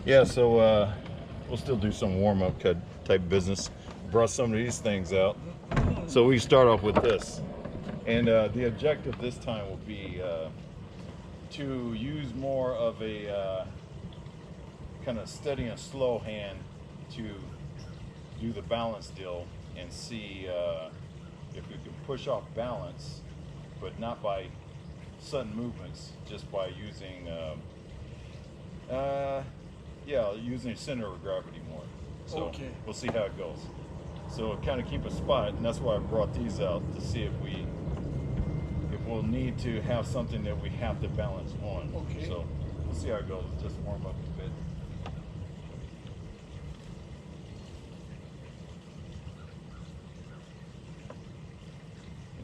Yeah, so we'll still do some warm-up type business. Brought some of these things out. So we start off with this. And the objective this time will be to use more of a kind of steady and slow hand to do the balance deal and see if we can push off balance, but not by sudden movements, just by using using center of gravity more. So okay. We'll see how it goes. So kind of keep a spot, and that's why I brought these out to see if we'll need to have something that we have to balance on. Okay. So we'll see how it goes. Just warm up a bit.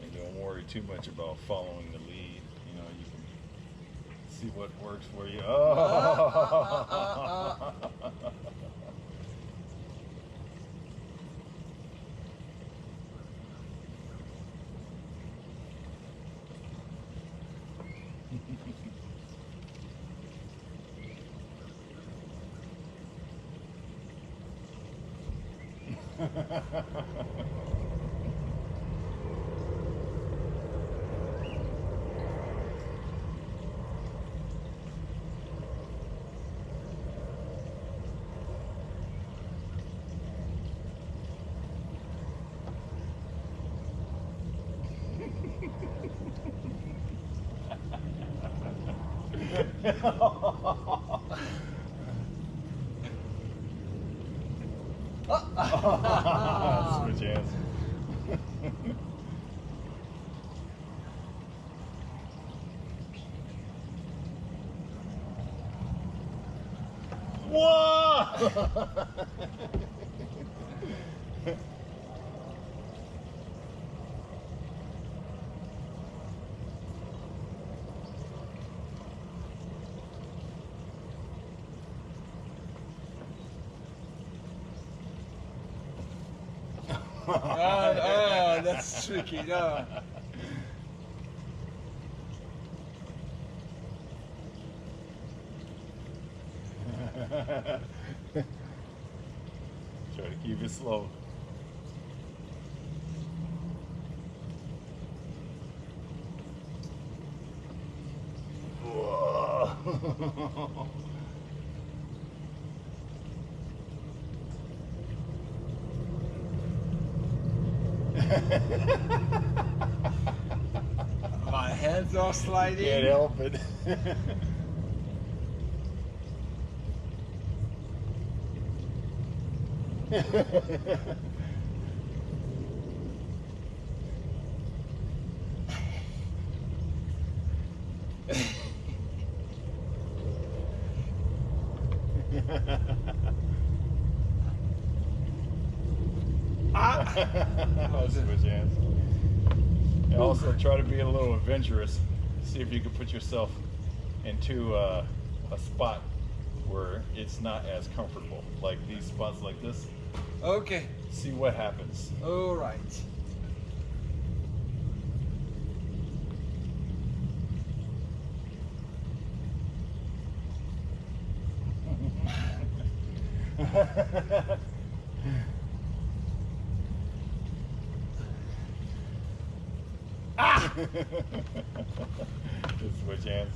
And don't worry too much about following the lead. You know, you can see what works for you. Oh. Switch hands. Whoa! That's tricky. No. Try to keep it slow. Whoa. My hands are sliding. Can't help it. Switch hands. And also try to be a little adventurous. See if you can put yourself into a spot where it's not as comfortable. Like these spots like this. Okay. See what happens. All right. Just switch hands.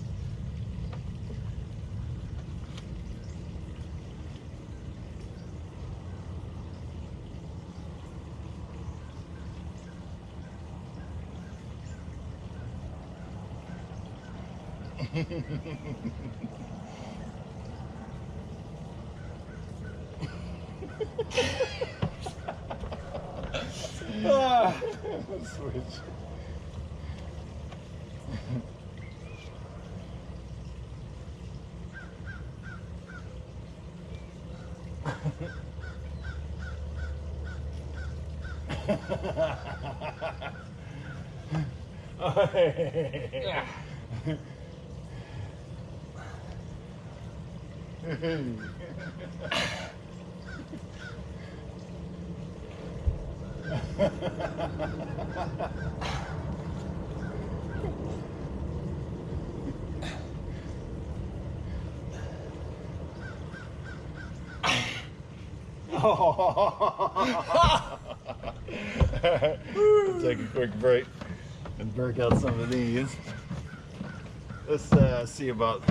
Switch. Yeah. Let's take a quick break and break out some of these. Let's see about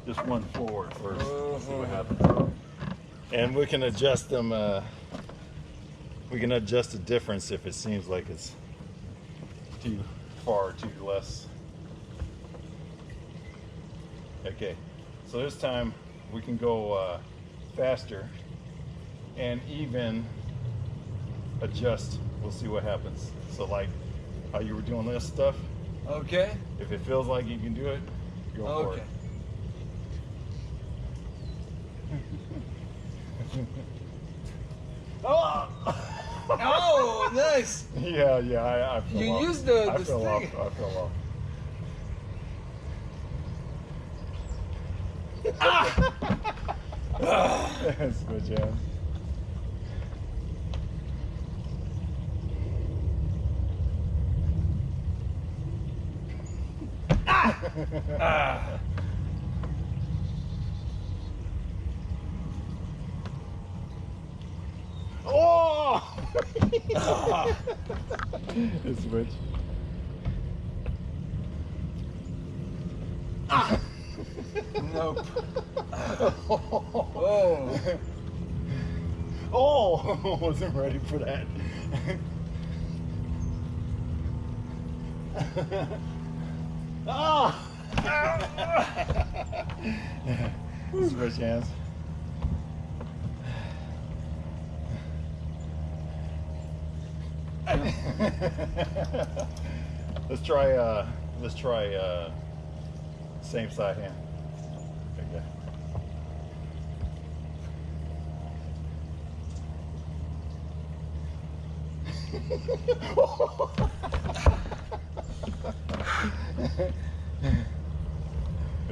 just one forward first. See what happens. And we can adjust them. We can adjust the difference if it seems like it's too far or too less. Okay, so this time we can go faster and even adjust. We'll see what happens. So like how you were doing this stuff, Okay. if it feels like you can do it, go for Okay. it. Oh! Oh, nice. Yeah, I fell You off. used the I fell off. stick. I fell off. Switch hands. Oh! Switch. Nope. Oh. Oh! Wasn't ready for that. Ah! Switch hands. Let's try same side hand. Okay.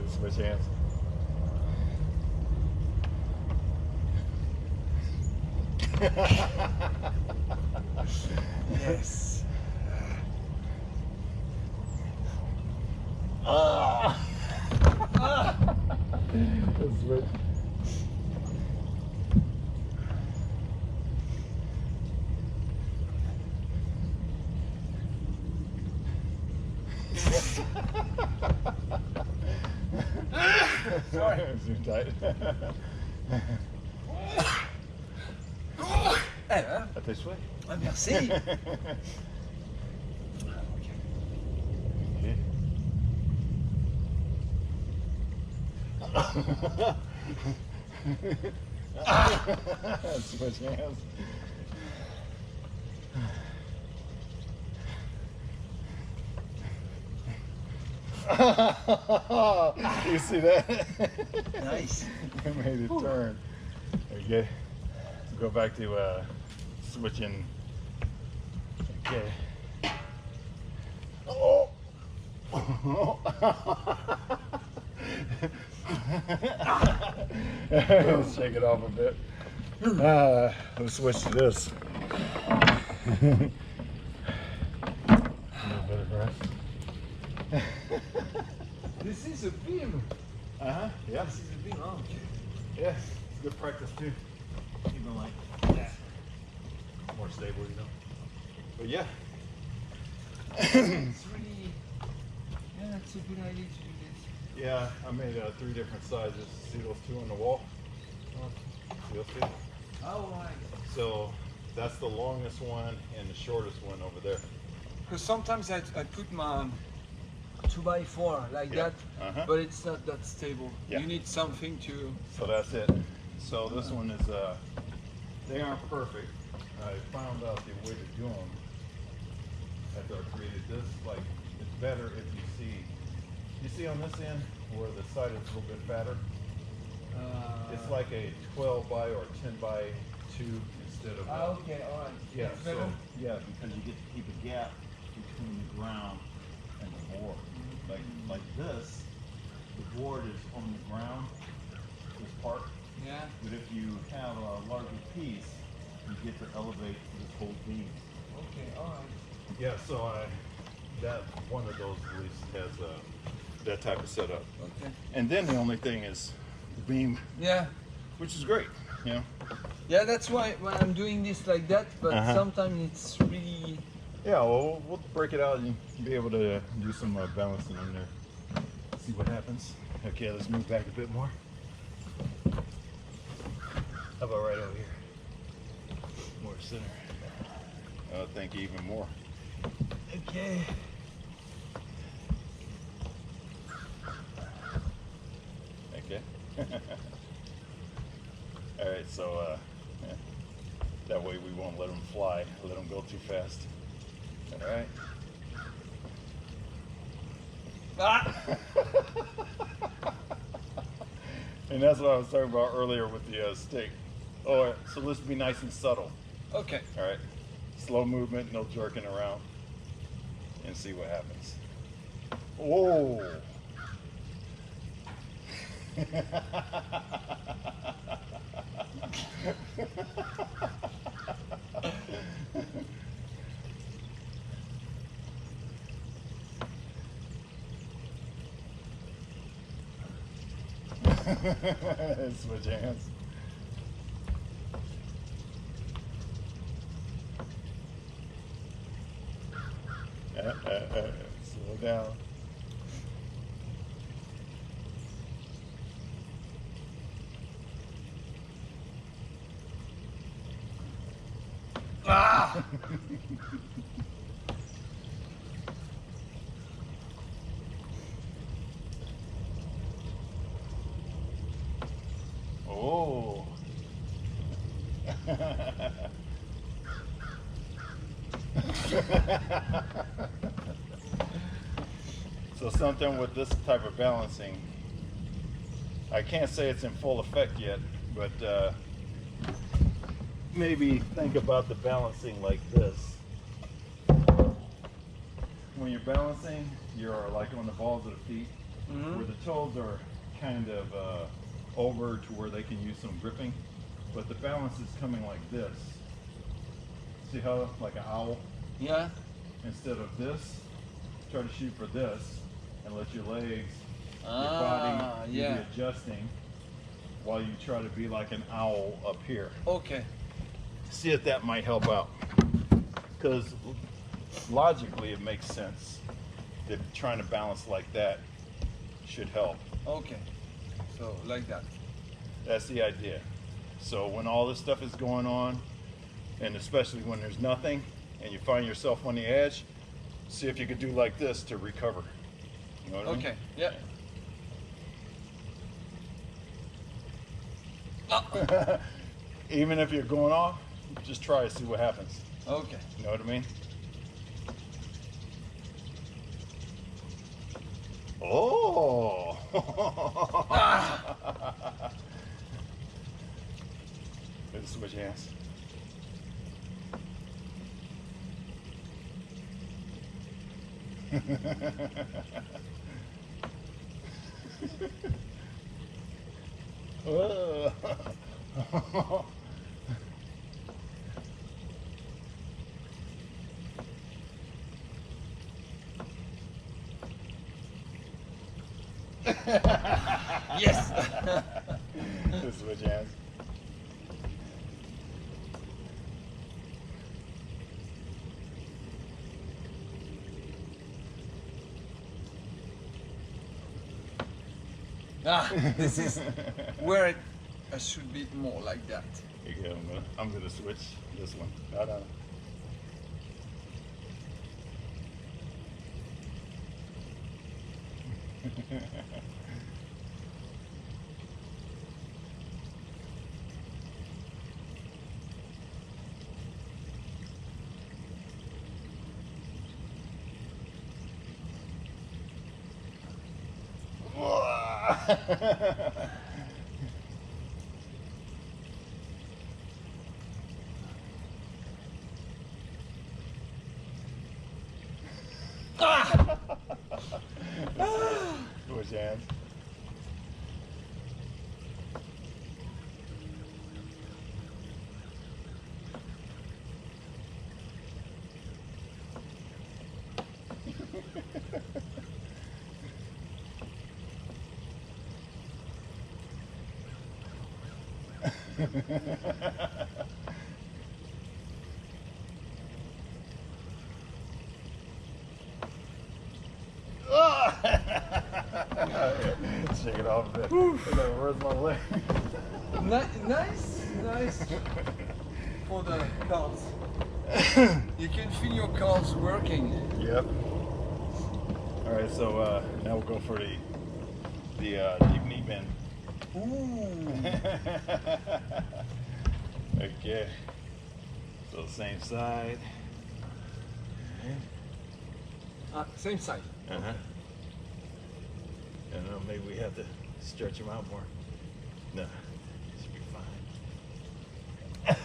Switch hands. Yes. Ah! Switch. Sorry. Too tight. À tes souhaits. Ah, merci. Switch hands. You see that? Nice. It made it turn. Okay. Go back to switching. Okay. Oh. Let's shake it off a bit. Let's switch to this. A little bit of breath. This is a beam. Yeah. This is a beam. Oh, okay. Yeah. It's good practice too. Even like that. More stable, you know. But yeah. It's really, yeah, that's a good idea to do this. Yeah, I made 3 different sizes. See those 2 on the wall? See those 2? Oh, right. So that's the longest one and the shortest one over there. Because sometimes I put my 2x4 like Yeah. that, but it's not that stable. Yeah. You need something to. So that's it. So this one is, they aren't perfect. I found out the way to do them after I created this. Like, it's better if you see on this end where the side is a little bit fatter. It's like a 12 by or 10 by 2 instead of. Okay, all right. Yeah, That's so better. yeah, because you get to keep a gap between the ground and the board. Like this, the board is on the ground, this part. Yeah. But if you have a larger piece, you get to elevate this whole beam. Okay, all right. Yeah, so that one of those at least has that type of setup. Okay. And then the only thing is the beam. Yeah. which is great, you know. Yeah, that's why when I'm doing this like that, but sometimes it's really. Yeah, well, we'll break it out and be able to do some balancing in there. See what happens. Okay, let's move back a bit more. How about right over here? More center. Oh, thank you, even more. Okay. Okay. All right, so yeah. That way we won't let them fly, let them go too fast. All right. Ah! And that's what I was talking about earlier with the steak. Oh, so let's be nice and subtle. Okay. All right. Slow movement, no jerking around, and see what happens. Oh. Switch hands. Slow down. Ah! Oh. So something with this type of balancing, I can't say it's in full effect yet, but maybe think about the balancing like this. When you're balancing, you're like on the balls of the feet, where the toes are kind of over to where they can use some gripping, but the balance is coming like this. See how, like an owl? Yeah. Instead of this, try to shoot for this and let your legs, your body be adjusting while you try to be like an owl up here. Okay. See if that might help out. Because logically it makes sense that trying to balance like that should help. Okay. So like that. That's the idea. So when all this stuff is going on, and especially when there's nothing, and you find yourself on the edge, see if you could do like this to recover. You know what I mean? Okay. Yeah. Even if you're going off, just try to see what happens. Okay. You know what I mean? Oh! Let's switch hands. Oh. Yes. Let's switch hands. This is where I should be more like that. Here you go. I'm gonna switch this one. No. Switch hands. Shake it off a bit. Where's my leg? Nice for the cards. You can feel your cards working. Yep. All right, so now we'll go for the deep knee bend. Ooh. Okay. So same side. Same side. Uh-huh. And maybe we have to stretch them out more. No, should be fine.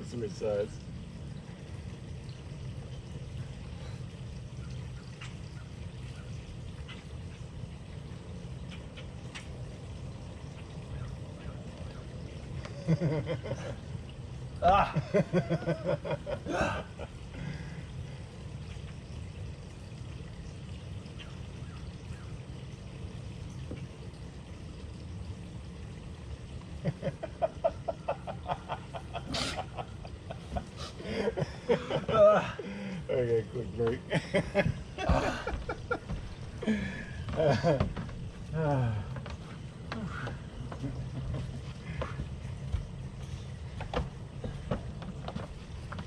Switch sides. Okay, quick break.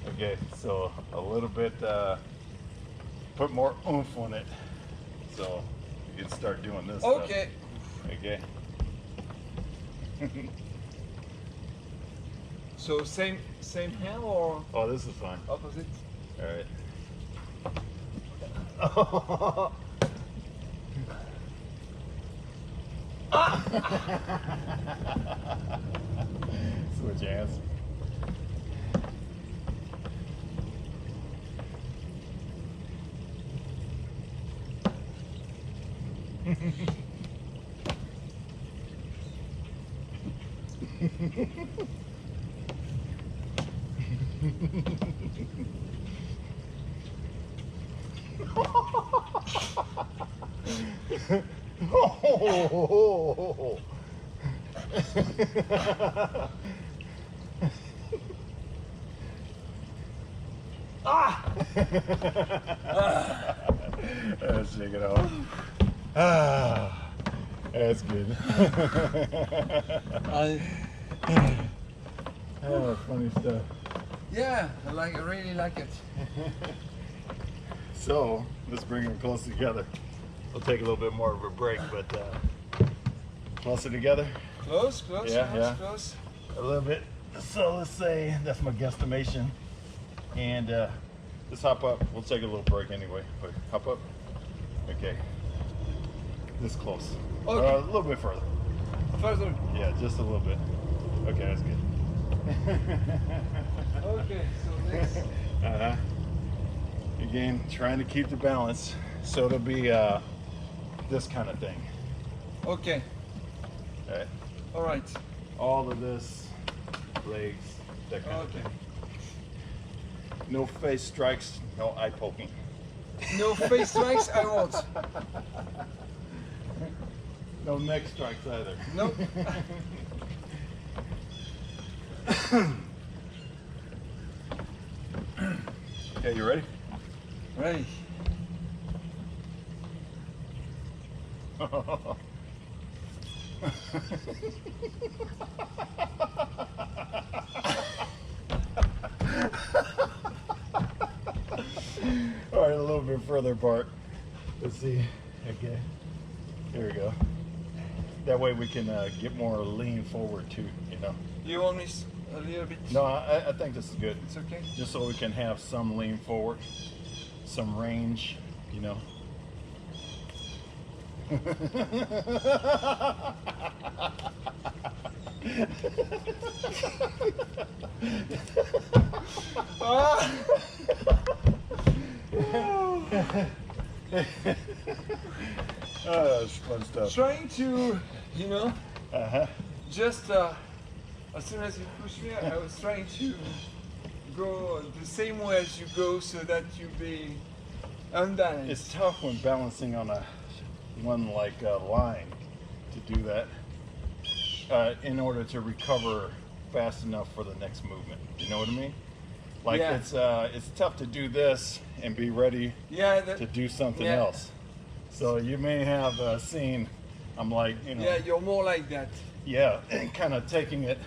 Okay, so a little bit, put more oomph on it, so you can start doing this Okay. stuff. Okay. So same hand or Oh, this is fine. opposite? All right. Switch hands. Shake it off. That's good. Funny stuff. Yeah, I really like it. So let's bring them close together. We'll take a little bit more of a break, but closer together. Close, Yeah. close. A little bit. So let's say that's my guesstimation. And let's hop up. We'll take a little break anyway. But hop up. Okay. This close. Okay. A little bit further. Further. Yeah, just a little bit. Okay, that's good. Okay, so next. Uh-huh. Again, trying to keep the balance. So it'll be this kind of thing. Okay, All right. all right. All of this, legs, that kind of Okay. thing. No face strikes, no eye poking. No face strikes, I won't. No neck strikes either. Nope. Okay, you ready? Ready. All right, a little bit further apart. Let's see. Okay, here we go. That way we can get more lean forward too, you know. You want me a little bit? No, I think this is good. It's okay. Just so we can have some lean forward, some range, you know. Oh, it's fun stuff. Trying to, you know, Uh-huh. just as soon as you push me, I was trying to go the same way as you go so that you be unbalanced. It's tough when balancing on one line to do that in order to recover fast enough for the next movement. You know what I mean? Like Yeah. It's tough to do this and be ready to do something else. So you may have seen I'm like, you know. Yeah, you're more like that. Yeah, and kind of taking it,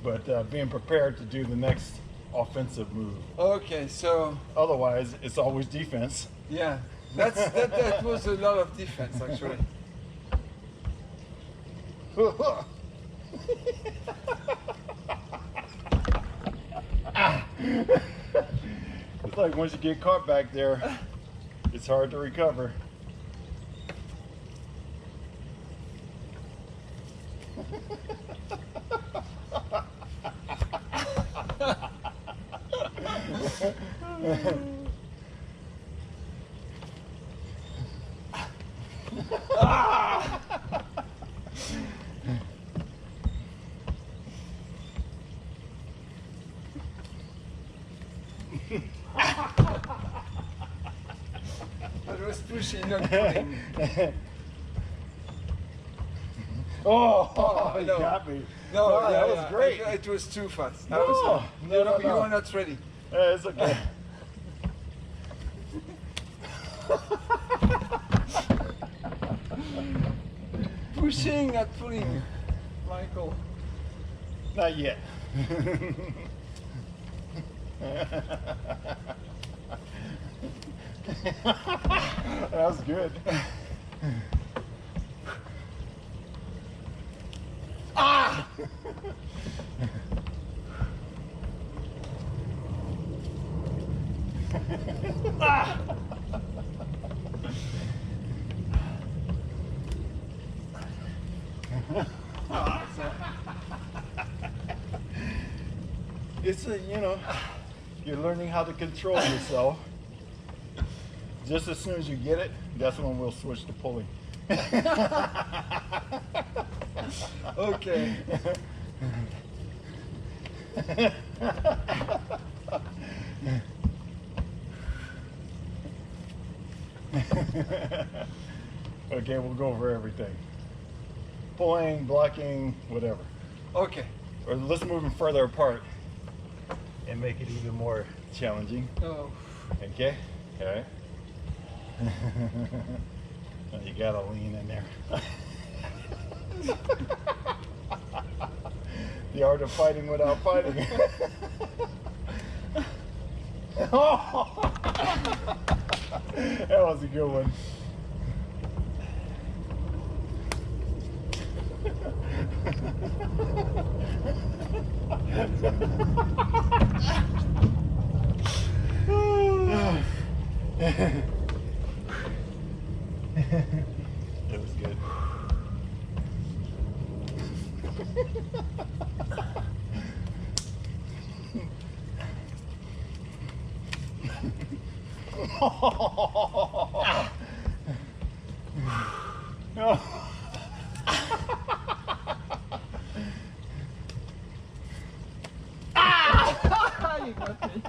but being prepared to do the next offensive move. Okay, so Otherwise, it's always defense. yeah, that was a lot of defense actually. It's like once you get caught back there, it's hard to recover. That was pushing, not pulling. Oh, you no. got me. No, No, that was yeah. great. It was too fast. No, no, you no. were not ready. It's okay. Pushing, not pulling, Michael. Not yet. That was good. Ah! Ah! It's you're learning how to control yourself. Just as soon as you get it, that's when we'll switch to pulling. Okay. Okay, we'll go over everything. Pulling, blocking, whatever. Okay. Or let's move them further apart and make it even more challenging. Oh. Okay? Okay. You gotta lean in there. The art of fighting without fighting. Oh! That was a good one. It was good. No. You got me.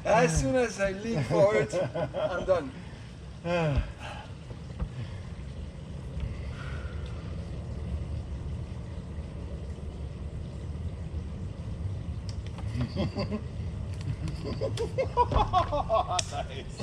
As soon as I lean forward, I'm done. Nice.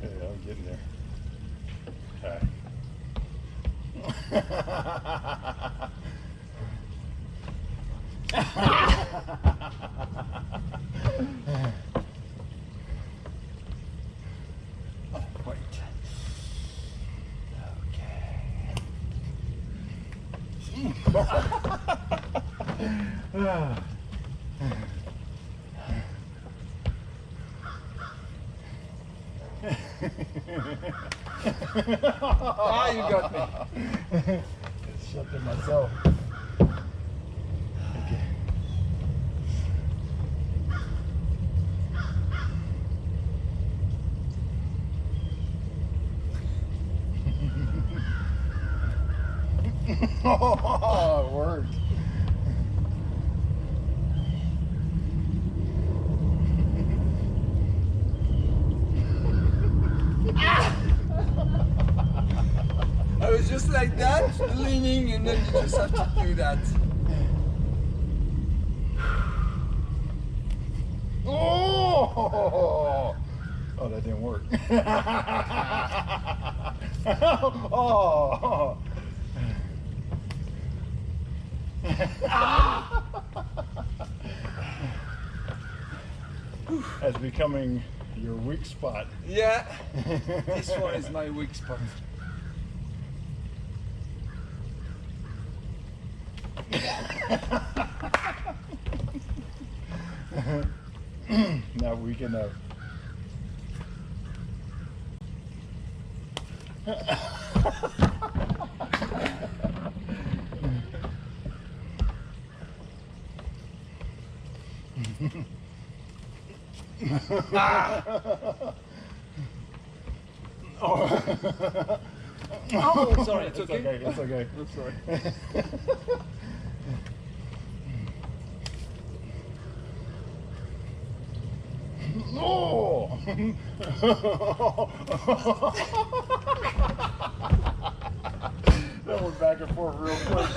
Yeah, I'm getting there. Okay. Ah, you got me. It's shut to myself. Okay. Oh, it worked. I was just like that, leaning, and then you just have to do that. Oh, oh, that didn't work. Oh. That's becoming your weak spot. Yeah, this one is my weak spot. Now we can Oh. Oh, sorry, it's okay. It's okay. I'm sorry. No! That went back and forth real quick.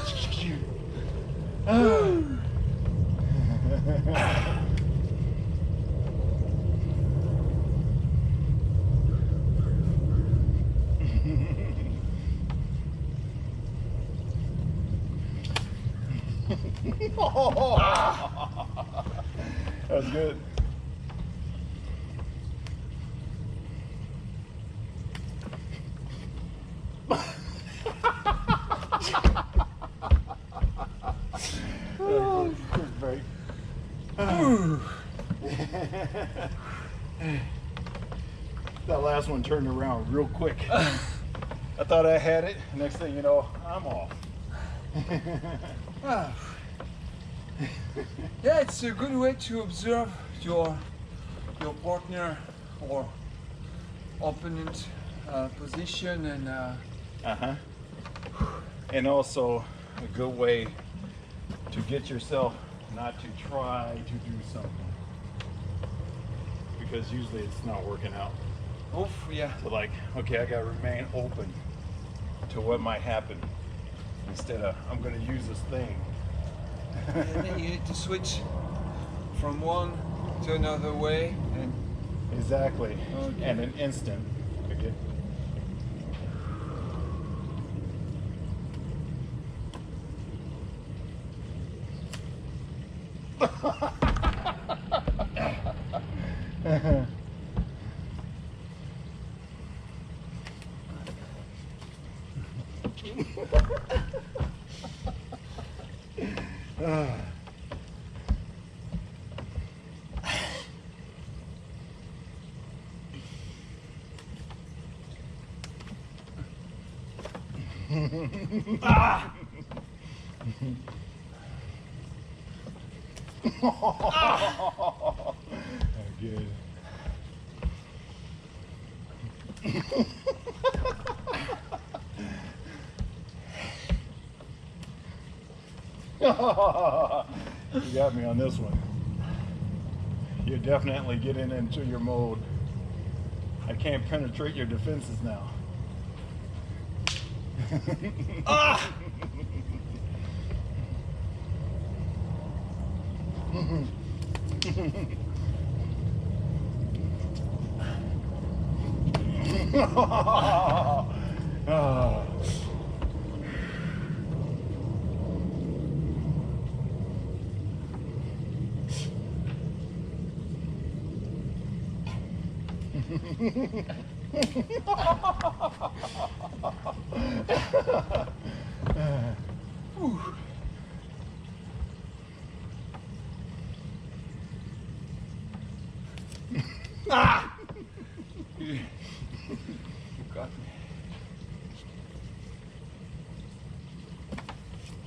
That's good. Quick break. That last one turned around real quick. I thought I had it. Next thing you know, I'm off. Yeah, it's a good way to observe your partner or opponent position and And also a good way to get yourself not to try to do something, because usually it's not working out. oof, yeah. So like, okay, I gotta remain open to what might happen instead of I'm gonna use this thing. And then you need to switch from one to another way and Exactly. Okay. And an instant. Okay. Ah! Good. You got me on this one. You're definitely getting into your mode. I can't penetrate your defenses now. ah! Ah. Ah! You got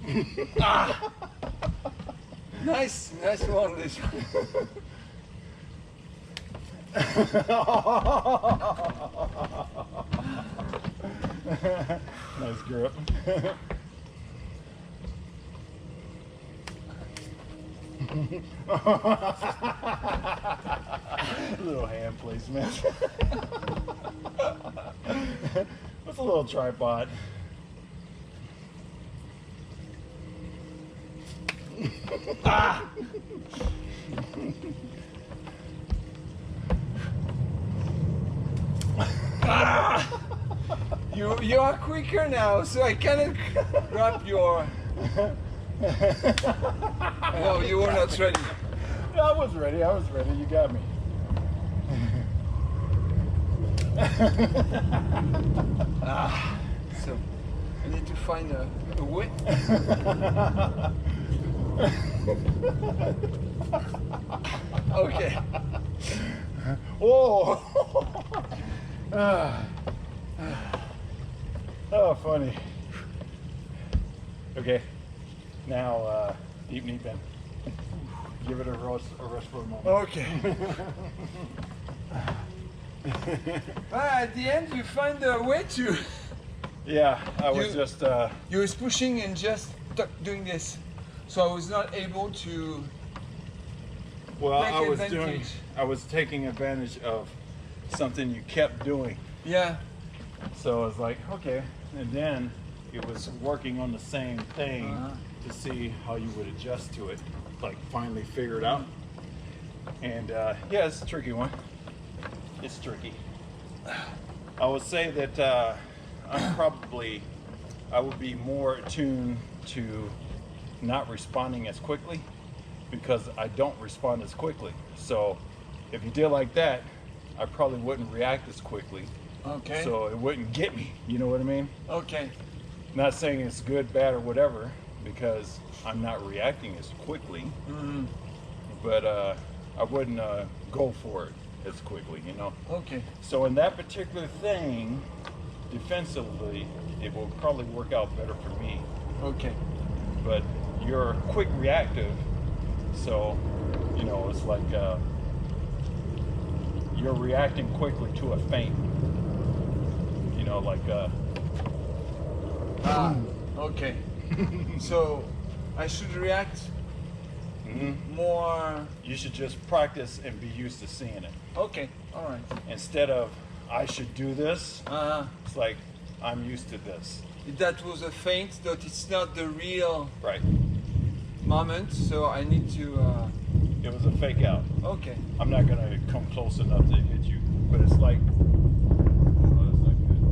me. Ah! Nice one, this one. Nice grip. Little hand placement. What's a little tripod? Ah! Ah! You are quicker now, so I cannot grab your. No, you were not ready. No, I was ready. You got me. Ah, so I need to find a way. Okay. Whoa! Oh, funny. Okay, now deep knee bend. Give it a rest for a moment. Okay. At the end, you find a way to. Yeah, I was You was pushing and just doing this, so I was not able to. well, take advantage. I was taking advantage of something you kept doing. Yeah. So I was like, okay, and then it was working on the same thing to see how you would adjust to it, like finally figure it out. And yeah, it's a tricky one. It's tricky. I would say that I would be more attuned to not responding as quickly because I don't respond as quickly. So if you did like that, I probably wouldn't react as quickly. Okay. So it wouldn't get me. You know what I mean? Okay. Not saying it's good, bad, or whatever, because I'm not reacting as quickly. Mm-hmm. But I wouldn't go for it as quickly, you know? Okay. So in that particular thing, defensively, it will probably work out better for me. Okay. But you're quick reactive, so, you know, it's like you're reacting quickly to a feint. You know, like okay. So I should react more. You should just practice and be used to seeing it. Okay. All right. Instead of I should do this, Uh-huh. it's like I'm used to this. That was a feint, but it's not the real Right. moment, so I need to. It was a fake out. Okay. I'm not gonna come close enough to hit you, but it's like, oh, that's not good.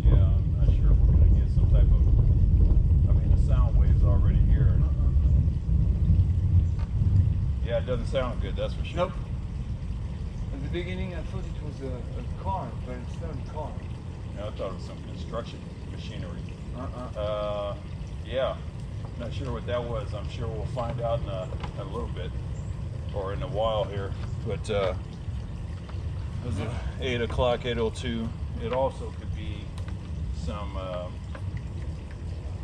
Yeah, I'm not sure if we're gonna get some type of. I mean, the sound wave's already here. Yeah, it doesn't sound good. That's for sure. Nope. At the beginning, I thought it was a car, but it's not a car. Yeah, I thought it was some construction machinery. Uh-uh. Yeah, not sure what that was. I'm sure we'll find out in a little bit, or in a while here. But it was 8 o'clock, 8:02. It also could be some,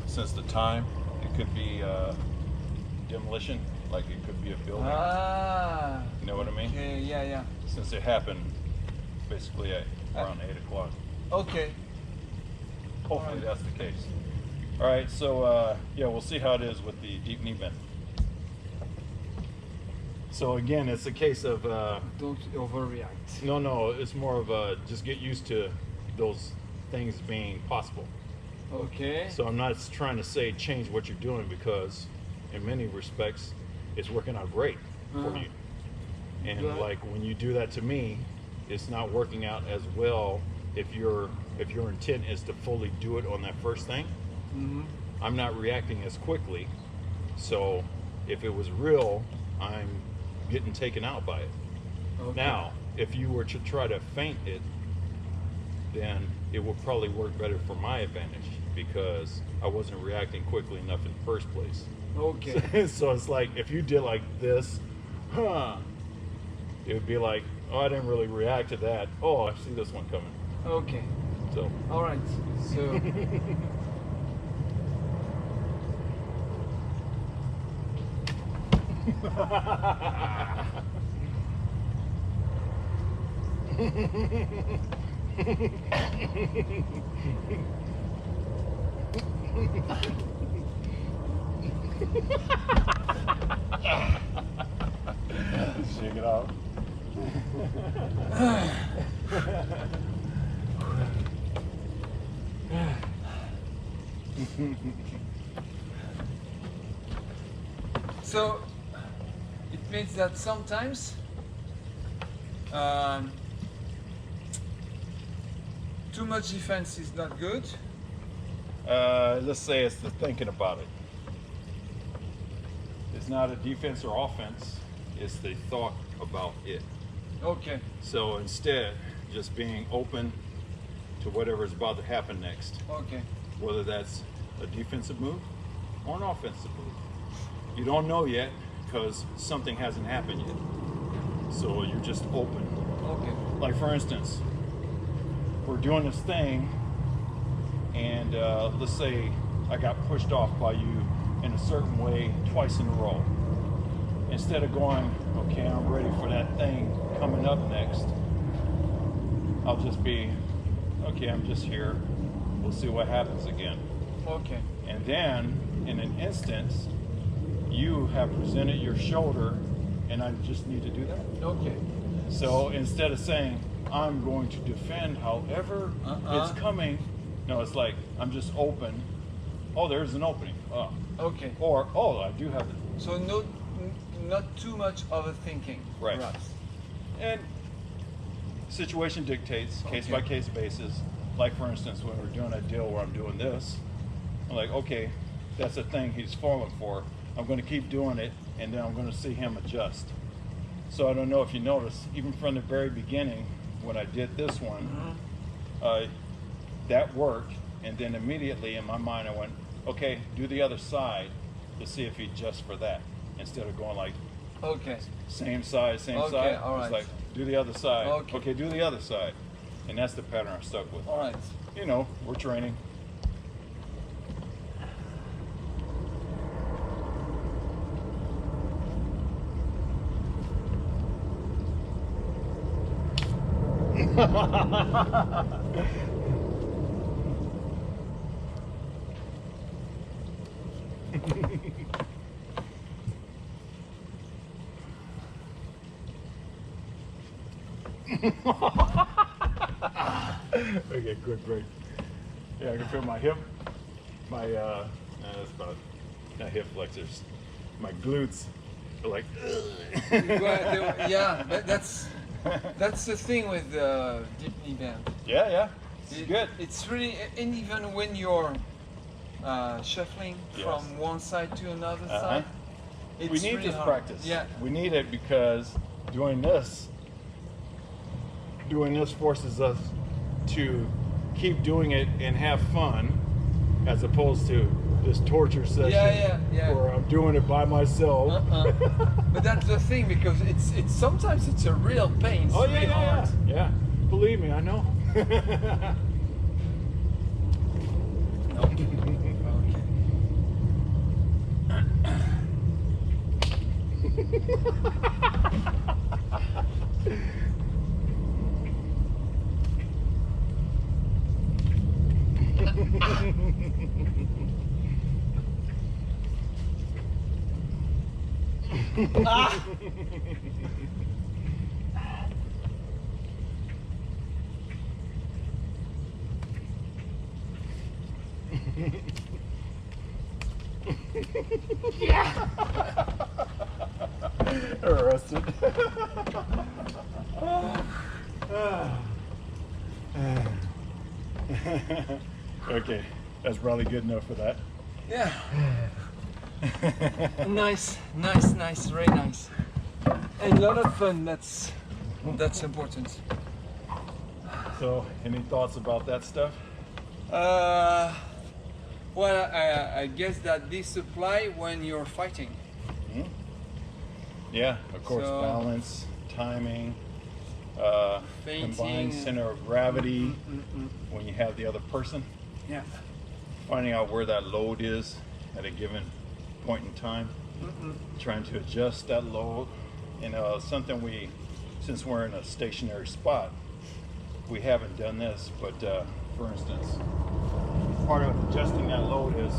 since the time, it could be demolition, like it could be a building. Ah. You know what I mean? Okay. Yeah. Yeah. Since it happened basically at around 8 o'clock. Okay. Hopefully that's the case. All right, so yeah, we'll see how it is with the deep knee bend. So again, it's a case of Don't overreact. no, it's more of just get used to those things being possible. Okay. So I'm not trying to say change what you're doing, because in many respects it's working out great for you. And Good. like when you do that to me, it's not working out as well if your intent is to fully do it on that first thing. Mm-hmm. I'm not reacting as quickly. So if it was real, I'm getting taken out by it. Okay. Now, if you were to try to feint it, then it would probably work better for my advantage because I wasn't reacting quickly enough in the first place. Okay. So it's like if you did like this, it would be like, oh, I didn't really react to that. Oh, I see this one coming. Okay. So All right. So. shake it off. So it means that sometimes too much defense is not good. Let's say it's the thinking about it. It's not a defense or offense, it's the thought about it. Okay. So instead, just being open to whatever is about to happen next, Okay. whether that's a defensive move or an offensive move. You don't know yet because something hasn't happened yet. So you're just open. Okay. Like for instance, we're doing this thing and let's say I got pushed off by you in a certain way twice in a row. Instead of going, okay, I'm ready for that thing coming up next, I'll just be, okay, I'm just here. We'll see what happens again. Okay. And then, in an instance, you have presented your shoulder, and I just need to do that. Okay. So instead of saying, I'm going to defend however it's coming, no, it's like, I'm just open. Oh, there's an opening. Oh. Okay. Or, oh, I do have it. So not too much overthinking. Right. Perhaps. And situation dictates, case Okay. by case basis. Like for instance, when we're doing a deal where I'm doing this, I'm like, okay, that's a thing he's falling for. I'm going to keep doing it, and then I'm going to see him adjust. So I don't know if you noticed, even from the very beginning, when I did this one, that worked, and then immediately in my mind I went, okay, do the other side to see if he adjusts for that, instead of going like, Okay. same side, Okay, side. all It's right. like, do the other side. Okay. Okay, do the other side. And that's the pattern I stuck with. All right. You know, we're training. Okay, good, great. Yeah, I can feel my hip, my that's about not hip flexors, my glutes are like. Yeah, that's the thing with deep knee bend. Yeah, it's good. It's really, and even when you're shuffling Yes. from one side to another side, it's We need really this hard. practice. Yeah. We need it because doing this forces us to keep doing it and have fun, as opposed to this torture session Yeah. where I'm doing it by myself. But that's the thing, because it's sometimes it's a real pain. It's really hard. Yeah. Believe me, I know. Okay. Ah! Arrested. Okay, that's probably good enough for that. Yeah. Nice, very nice. And a lot of fun, that's important. So, any thoughts about that stuff? Well, I guess that this apply when you're fighting. Hmm? Yeah, of course, So- balance, timing, Fainting. combined center of gravity when you have the other person, Yeah. finding out where that load is at a given point in time, trying to adjust that load. And something since we're in a stationary spot, we haven't done this, but for instance, part of adjusting that load is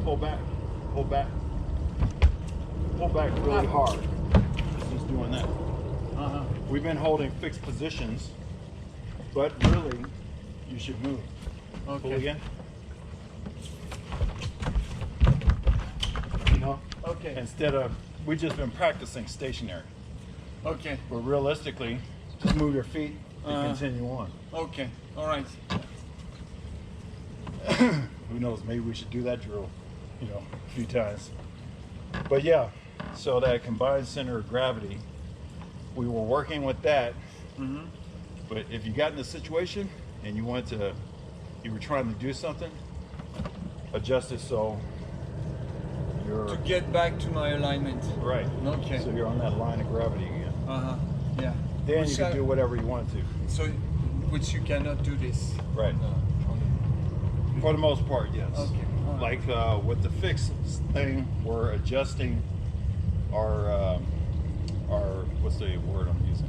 pull back, pull back, pull back really hard. Just doing that. We've been holding fixed positions, but really, you should move. Okay. Pull again. You know? Okay. Instead of, we've just been practicing stationary. Okay. But realistically, just move your feet and continue on. Okay. All right. Who knows, maybe we should do that drill, a few times. But yeah, so that combined center of gravity, we were working with that. But if you got in a situation and you were trying to do something, adjust it so you're To get back to my alignment. right. Okay. So you're on that line of gravity again. Yeah. Then Which you can I- do whatever you want to. So, which you cannot do this. Right. For the most part, yes. Okay, all right. Like with the fixed thing, we're adjusting our what's the word I'm using?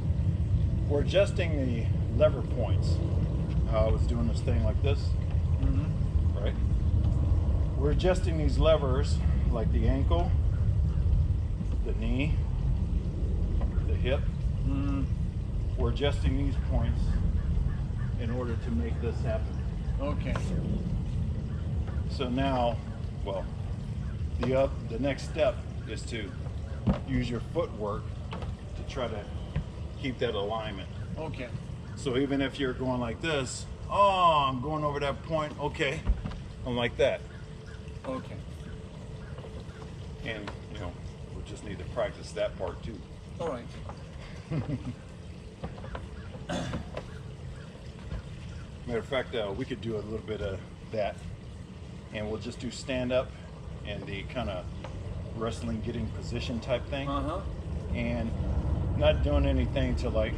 We're adjusting the lever points. How I was doing this thing like this, right? We're adjusting these levers like the ankle, the knee, the hip. We're adjusting these points in order to make this happen. Okay. So now, well, the next step is to use your footwork to try to keep that alignment. Okay. So even if you're going like this, oh, I'm going over that point, okay, I'm like that. Okay. And, we just need to practice that part too. All right. Matter of fact, we could do a little bit of that, and we'll just do stand up and the kind of wrestling getting position type thing, and not doing anything to like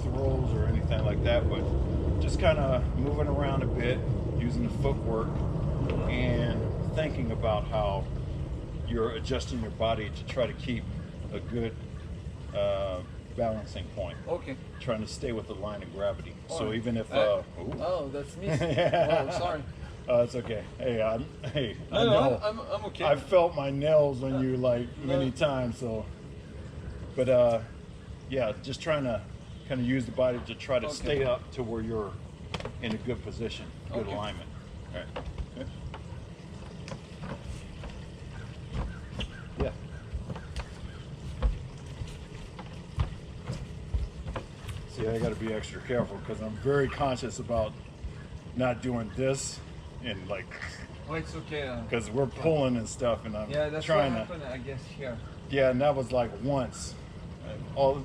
throws or anything like that, but just kind of moving around a bit, using the footwork, and thinking about how you're adjusting your body to try to keep a good balancing point. Okay. Trying to stay with the line of gravity. All So right. even if Oh, that's me. Yeah. Oh, sorry. It's okay. Hey, I No, know. I'm okay. I felt my nails on you like many times. So, but yeah, just trying to kind of use the body to try to stay up to where you're in a good position, good alignment. All right. Okay. Yeah. See, I got to be extra careful because I'm very conscious about not doing this and like, Oh, it's okay. because we're pulling and stuff, and I'm Yeah, that's trying what to. happened, I guess, here. Yeah, and that was like once.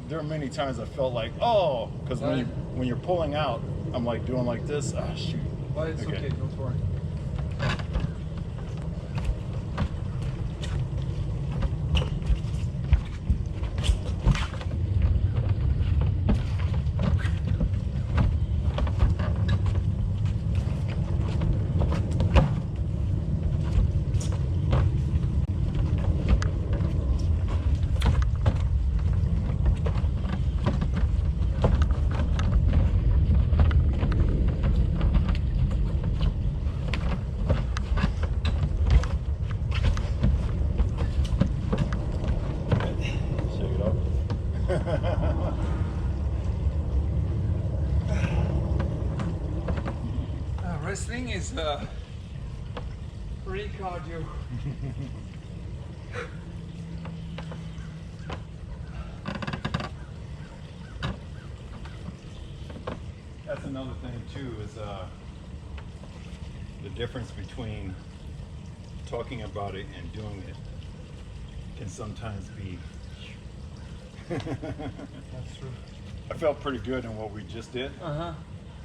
There are many times I felt like, oh, because when you're pulling out, I'm like doing like this. Ah, shoot. But it's okay, don't worry. Shake it off. Wrestling is pretty cardio. That's another thing too, is the difference between talking about it and doing it can sometimes be. That's true. I felt pretty good in what we just did,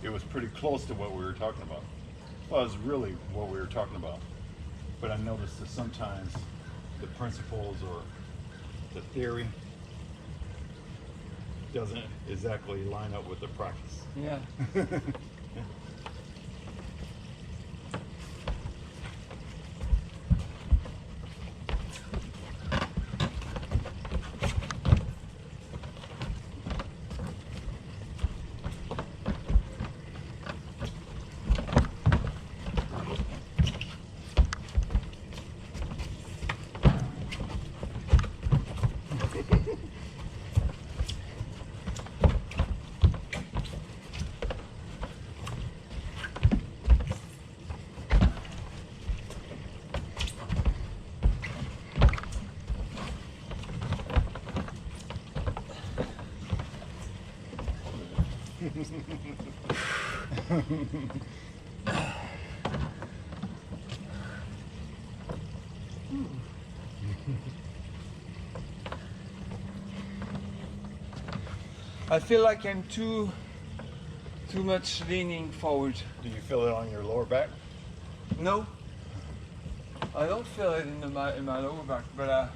it was pretty close to what we were talking about. Well, it was really what we were talking about. But I noticed that sometimes the principles or the theory doesn't exactly line up with the practice. Yeah. I feel like I'm too much leaning forward. Do you feel it on your lower back? No, I don't feel it in my lower back, but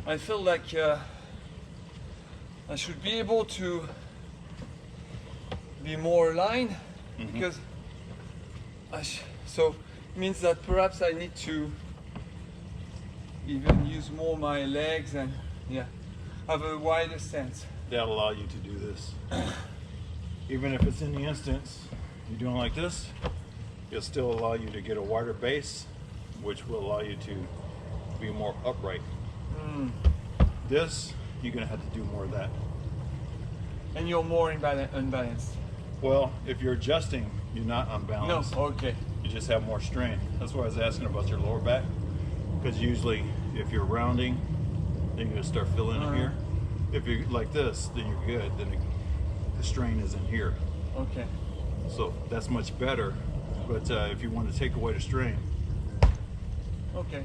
I feel like I should be able to be more aligned, because so it means that perhaps I need to even use more my legs and have a wider stance. That'll allow you to do this. Even if it's in the instance you're doing like this, it'll still allow you to get a wider base, which will allow you to be more upright. This, you're gonna have to do more of that. And you're more unbalanced. Well, if you're adjusting, you're not unbalanced. No, okay. You just have more strain. That's why I was asking about your lower back, because usually if you're rounding, then you're gonna start feeling it here. If you're like this, then you're good. Then the strain is in here. Okay. So that's much better. But if you want to take away the strain, okay.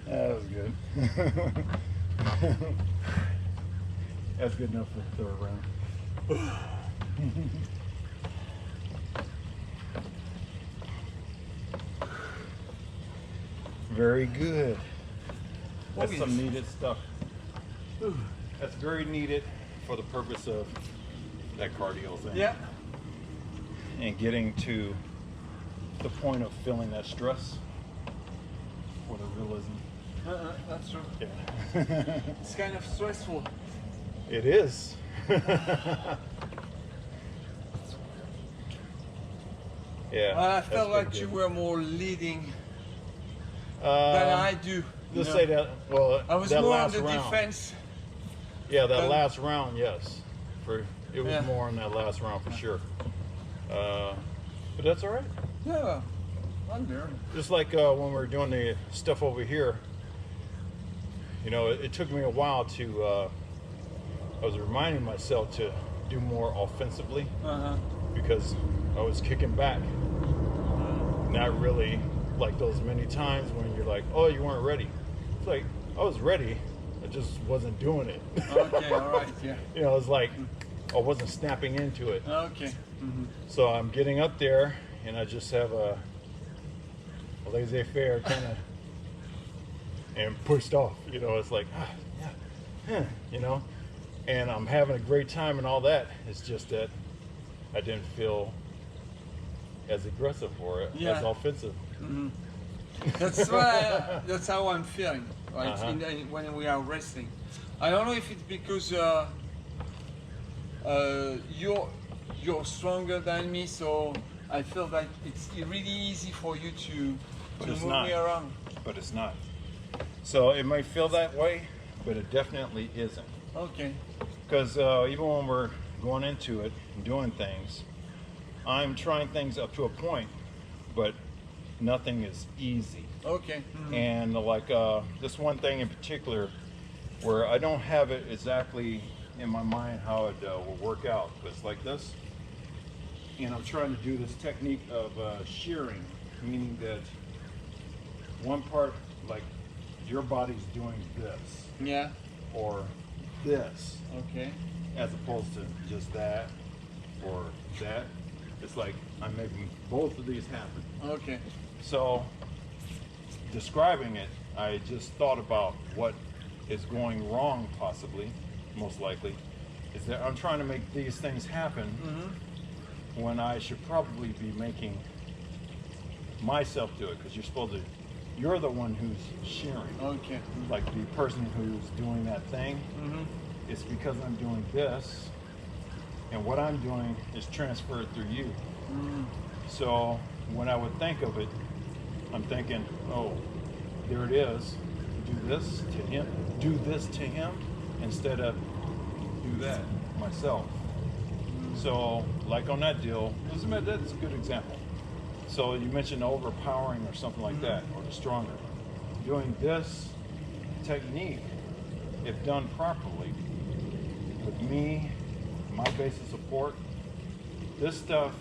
That was good. That's good enough for the third round. Very good. That's some needed stuff. That's very needed for the purpose of that cardio thing. Yeah. And getting to the point of feeling that stress for the realism. That's true. Yeah. It's kind of stressful. It is. Yeah. I felt that's like you good. were more leading than I do. Let's say that. Well, I was that more on last the round. defense. Yeah, that last round, yes. It was Yeah. more in that last round for sure. But that's all right. Yeah, I'm there. Just like when we were doing the stuff over here, you know, it took me a while to. I was reminding myself to do more offensively because I was kicking back. Not really like those many times when you're like, oh, you weren't ready. It's like I was ready, I just wasn't doing it. Okay, all right, yeah. You know, it's like I wasn't snapping into it. Okay. So I'm getting up there, and I just have a laissez-faire kind of, and pushed off. You know, it's like, you know, and I'm having a great time and all that. It's just that I didn't feel as aggressive for it, as offensive. That's that's how I'm feeling, right? When we are wrestling, I don't know if it's because you're stronger than me, so I feel like it's really easy for you to But it's move not. me around. But it's not. So it might feel that way, but it definitely isn't. Okay. Because even when we're going into it and doing things, I'm trying things up to a point, but nothing is easy. Okay. And like this one thing in particular, where I don't have it exactly in my mind how it will work out. But it's like this, and I'm trying to do this technique of shearing, meaning that one part, like your body's doing this Yeah. or this, Okay. as opposed to just that or that. It's like I'm making both of these happen. Okay. So, describing it, I just thought about what is going wrong, possibly, most likely, is that I'm trying to make these things happen when I should probably be making myself do it, because you're the one who's shearing. Okay. Like the person who's doing that thing, it's because I'm doing this, and what I'm doing is transferred through you. So when I would think of it, I'm thinking, oh, there it is. Do this to him instead of do that myself. So like on that deal, that's a good example. So you mentioned overpowering or something like that, or the stronger. Doing this technique, if done properly, with me, my base of support, this stuff,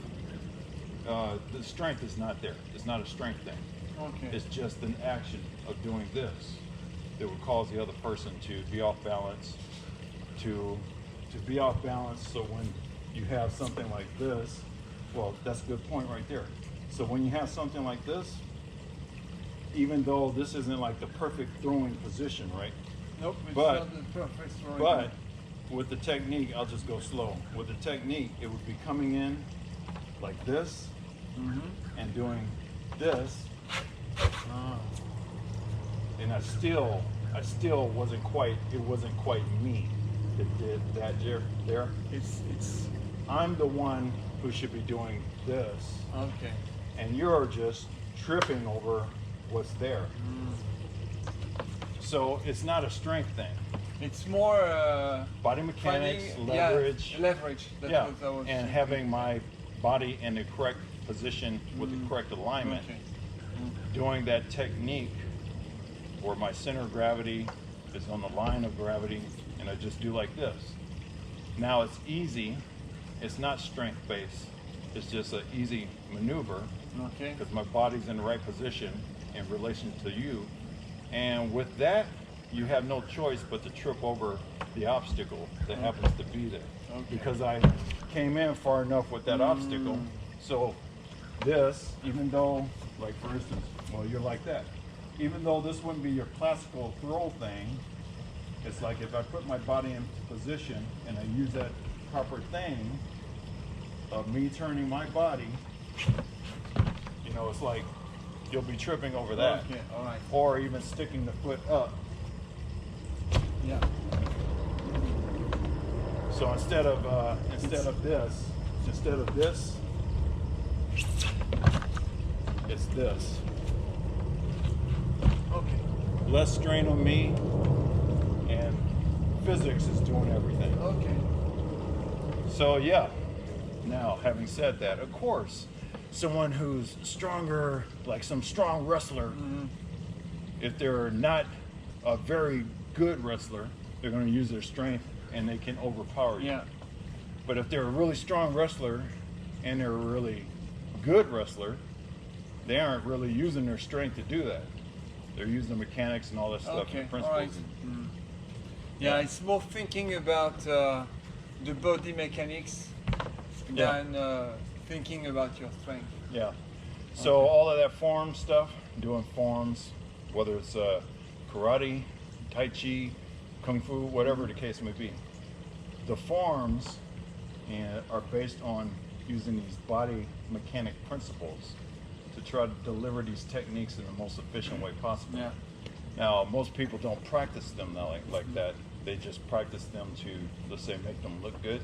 the strength is not there. It's not a strength thing. Okay. It's just an action of doing this that would cause the other person to be off balance, to be off balance. So when you have something like this, well, that's a good point right there. So when you have something like this, even though this isn't like the perfect throwing position, right? Nope, it's But- not the perfect story. But with the technique, I'll just go slow. With the technique, it would be coming in like this and doing this. And I still wasn't quite me that did that there. I'm the one who should be doing this, Okay. and you're just tripping over what's there. So it's not a strength thing. It's more Body mechanics, finding- leverage, Yeah, leverage. That's yeah, what I was and thinking. having my body in the correct position with the correct alignment, Okay. doing that technique where my center of gravity is on the line of gravity, and I just do like this. Now it's easy. It's not strength based. It's just an easy maneuver Okay. because my body's in the right position in relation to you. And with that, you have no choice but to trip over the obstacle that happens to be there. Okay. Because I came in far enough with that obstacle. So this, even though, like for instance, well, you're like that. Even though this wouldn't be your classical throw thing, it's like if I put my body in position and I use that proper thing of me turning my body, it's like you'll be tripping over that. Okay. All right. Or even sticking the foot up. Yeah. So instead of this, it's this. Okay. Less strain on me, and physics is doing everything. Okay. So yeah. Now, having said that, of course, someone who's stronger, like some strong wrestler, if they're not a very good wrestler, they're going to use their strength and they can overpower you. Yeah. But if they're a really strong wrestler and they're a really good wrestler, they aren't really using their strength to do that. They're using the mechanics and all that stuff, Okay. and All principles. right. Yeah, it's more thinking about the body mechanics Yeah. than thinking about your strength. Yeah. So all of that form stuff, doing forms, whether it's karate, tai chi, kung fu, whatever the case may be, the forms are based on using these body mechanic principles to try to deliver these techniques in the most efficient way possible. Yeah. Now, most people don't practice them like that. They just practice them to, let's say, make them look good.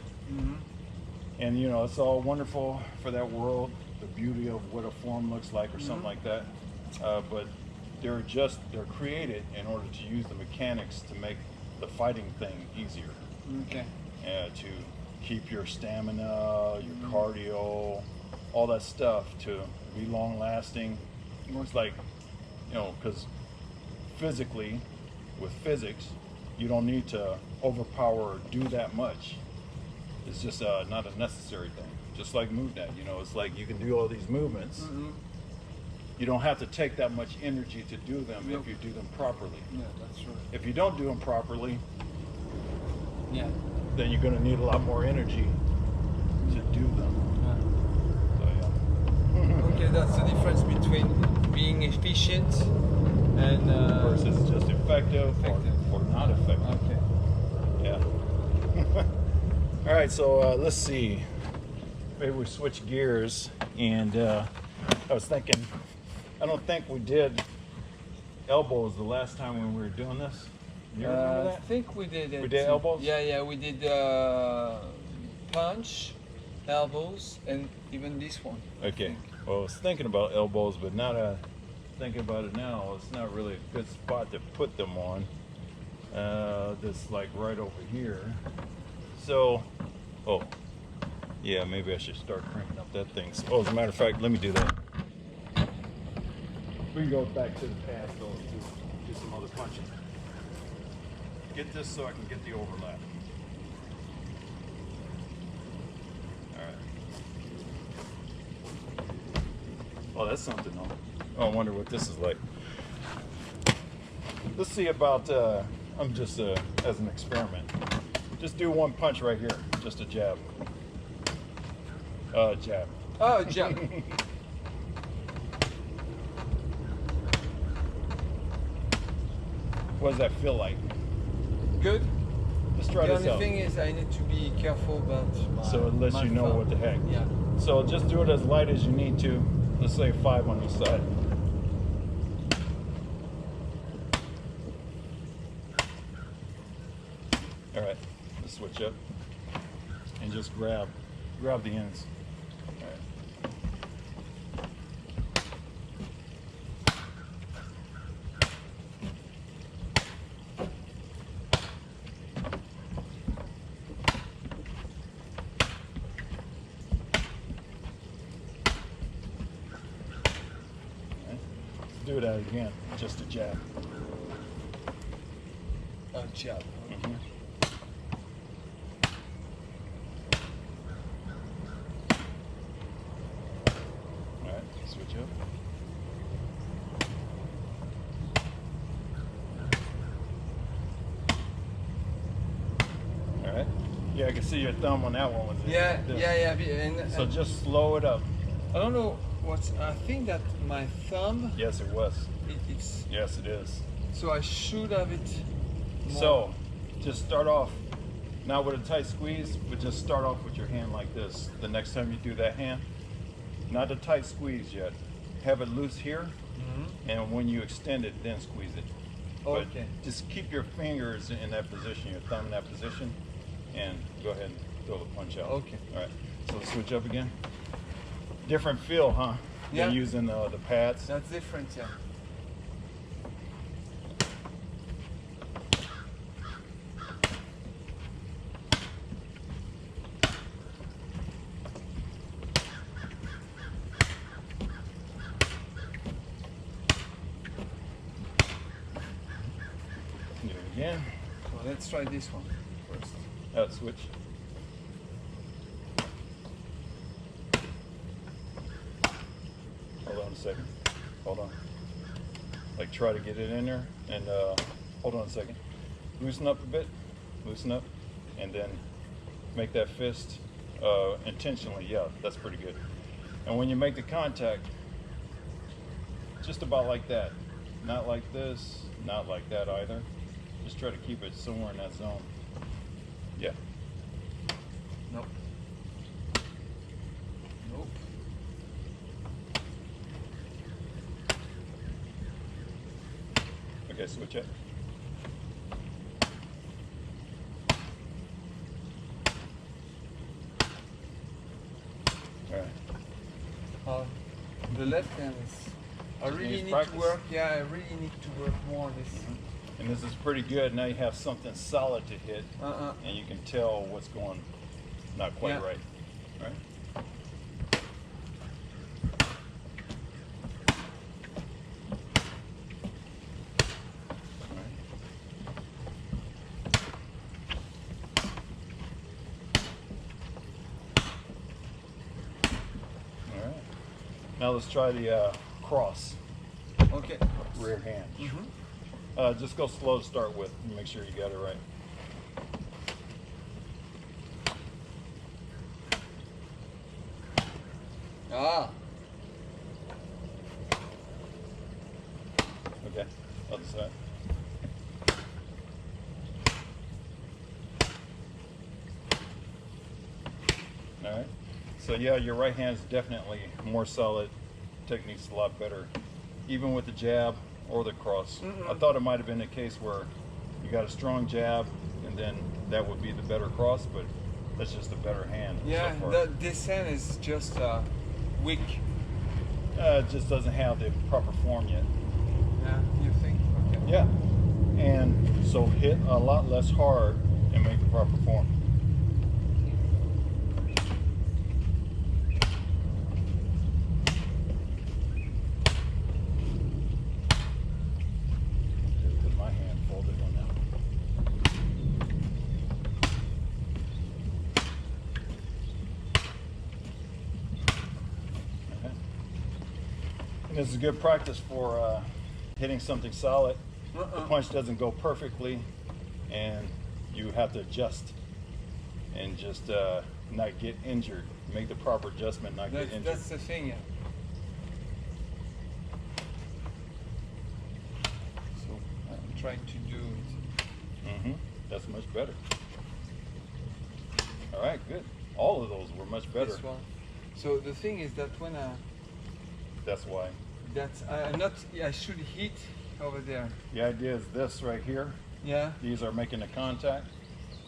And you know, it's all wonderful for that world, the beauty of what a form looks like or something like that. But they're created in order to use the mechanics to make the fighting thing easier. Okay. To keep your stamina, your cardio, all that stuff to be long lasting. It's like, you know, because physically, with physics, you don't need to overpower or do that much. It's just not a necessary thing. Just like MoveNet, you know, it's like you can do all these movements. You don't have to take that much energy to do them if you do them properly. Yeah, that's right. If you don't do them properly, Yeah. then you're going to need a lot more energy to do them. So yeah. Okay, that's the difference between being efficient and Versus just effective. Or not effective. Okay. Yeah. All right, so let's see. Maybe we switch gears, and I was thinking, I don't think we did elbows the last time when we were doing this. You remember that? I think we did it. We did elbows? Yeah, we did punch, elbows, and even this one. Okay. Well, I was thinking about elbows, but now thinking about it now, it's not really a good spot to put them on. This like right over here. So, oh, yeah, maybe I should start cranking up that thing. Oh, as a matter of fact, let me do that. We can go back to the past though to do some other punching. Get this so I can get the overlap. All right. Oh, that's something though. Oh, I wonder what this is like. Let's see about, I'm just as an experiment. Just do one punch right here, just a jab. Jab. Oh, jab. What does that feel like? Good. Let's try The this only out. thing is I need to be careful about my, So it lets my you know thumb. what the heck. Yeah. So just do it as light as you need to. Let's say 5 on each side. All right, let's switch up and just grab the ends. All right. Do that again, just a jab. Oh, jab. Mhm. All right, switch up. All right. Yeah, I can see your thumb on that one. Was Yeah, this. yeah. And, So just slow it up. I don't know what's. I think that my thumb. Yes, it was. It's Yes, it is. so I should have it. More. So, just start off, not with a tight squeeze, but just start off with your hand like this. The next time you do that hand, not a tight squeeze yet. Have it loose here, and when you extend it, then squeeze it. But Okay. just keep your fingers in that position, your thumb in that position, and go ahead and throw the punch out. Okay. All right. So let's switch up again. Different feel, huh? Yeah. Than using the pads. That's different, yeah. Do it again. So let's try this one first. Switch. Hold on a second. Hold on. Like try to get it in there and hold on a second. Loosen up a bit. Loosen up. And then make that fist intentionally. Yeah, that's pretty good. And when you make the contact, just about like that. Not like this, not like that either. Just try to keep it somewhere in that zone. Yeah. Nope. Nope. Okay, switch it. the left hand is. I really needs need practice. to work. Yeah, I really need to work more on this. And this is pretty good. Now you have something solid to hit, and you can tell what's going not quite Yeah. right. Right? All right. Now let's try the cross Okay. rear hand. Mm-hmm. Just go slow to start with and make sure you got it right. Ah. Okay. Other side. All right. So yeah, your right hand is definitely more solid. Technique's a lot better, even with the jab or the cross. I thought it might have been the case where you got a strong jab, and then that would be the better cross, but that's just a better hand. Yeah, so far. this hand is just weak. It just doesn't have the proper form yet. Yeah, you think? Okay. Yeah, and so hit a lot less hard and make the proper form. Put my hand folded on that. Okay. And this is good practice for hitting something solid. The punch doesn't go perfectly, and you have to adjust and just not get injured. Make the proper adjustment, not get injured. That's the thing, yeah. So I'm trying to do it. That's much better. All right, good. All of those were much better. This one. So the thing is that when That's why. I should hit over there. The idea is this right here. Yeah. These are making a contact,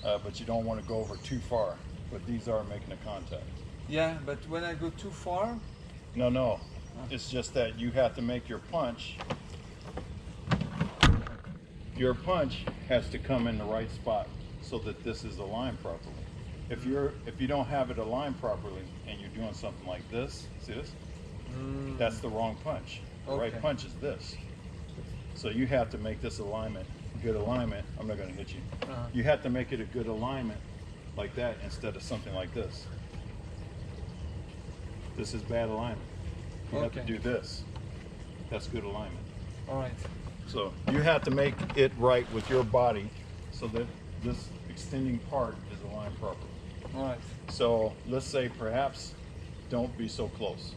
but you don't want to go over too far. But these are making a contact. Yeah, but when I go too far. No. It's just that you have to make your punch. Your punch has to come in the right spot so that this is aligned properly. If you don't have it aligned properly and you're doing something like this, see this? That's the wrong punch. The right punch is this. So you have to make this alignment, good alignment. I'm not going to hit you. You have to make it a good alignment like that instead of something like this. This is bad alignment. You have to do this. That's good alignment. All right. So you have to make it right with your body so that this extending part is aligned properly. All right. So let's say perhaps don't be so close,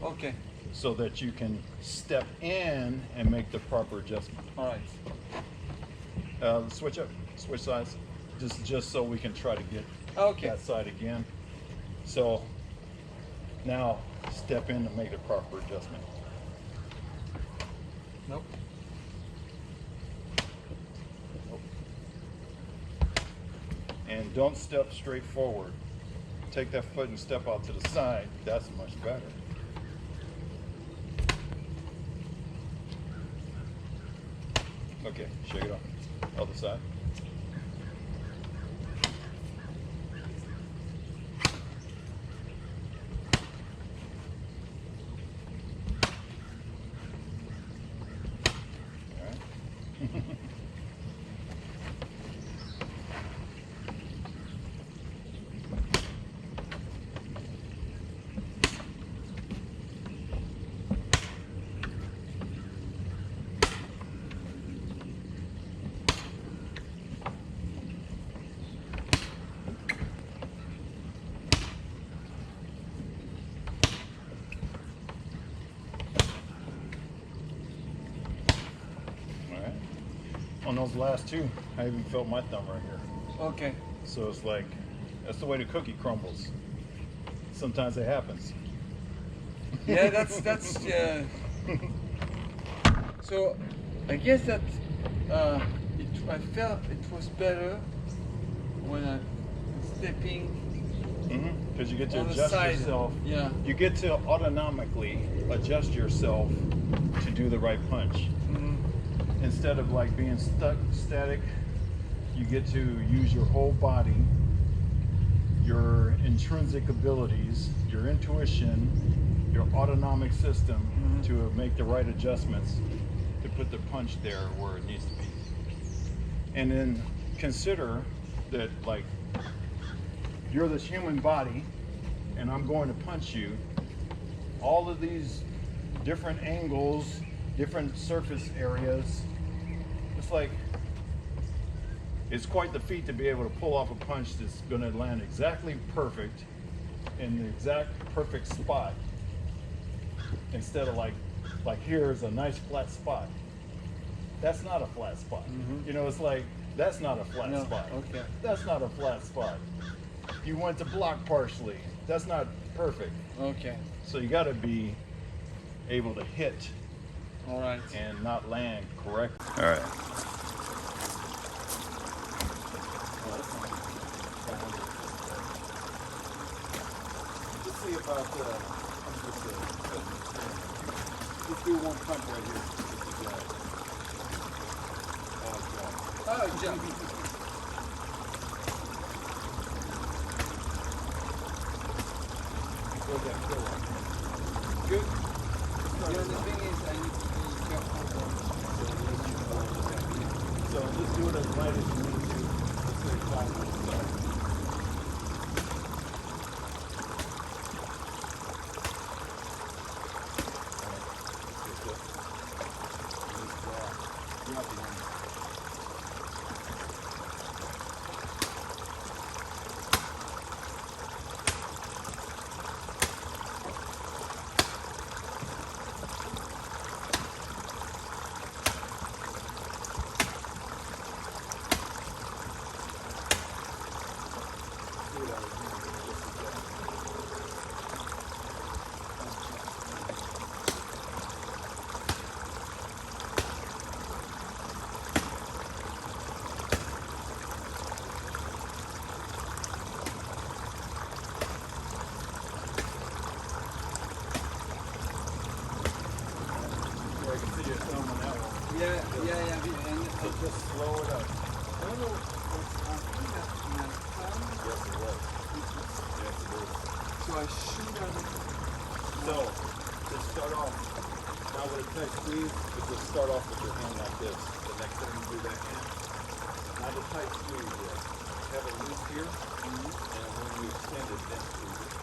Okay. so that you can step in and make the proper adjustment. All right. Switch sides, just so we can try to get that side again. So now step in and make the proper adjustment. Nope. And don't step straight forward. Take that foot and step out to the side. That's much better. Okay, shake it off. Other side. All right. On those last two, I even felt my thumb right here. Okay. So it's like, that's the way the cookie crumbles. Sometimes it happens. Yeah, that's so I guess that I felt it was better when I'm stepping Because you get to on the adjust side. yourself. Yeah. You get to autonomically adjust yourself to do the right punch. Instead of like being stuck static, you get to use your whole body, your intrinsic abilities, your intuition, your autonomic system to make the right adjustments to put the punch there where it needs to be. And then consider that like you're this human body and I'm going to punch you. All of these different angles, different surface areas, it's like it's quite the feat to be able to pull off a punch that's going to land exactly perfect in the exact perfect spot, instead of like here's a nice flat spot. That's not a flat spot. You know, it's like that's not a flat spot. Okay. That's not a flat spot. You went to block partially. That's not perfect. Okay. So you got to be able to hit All right. and not land correct. All right. Let's see about let's do one pump right here. Oh, jump. What's that feel like? Good. The only thing is I need to be careful. So just do it as light as you need to. Let's say 5 minutes. Yeah. And So just slow it up. I don't know. I think that's my thumb. Yes, it was. Yes, it is. So I should have. So, just start off. Now with a tight squeeze, just start off with your hand like this. The next time you do that hand, not a tight squeeze yet. Have it loose here, and when you extend it, then squeeze it.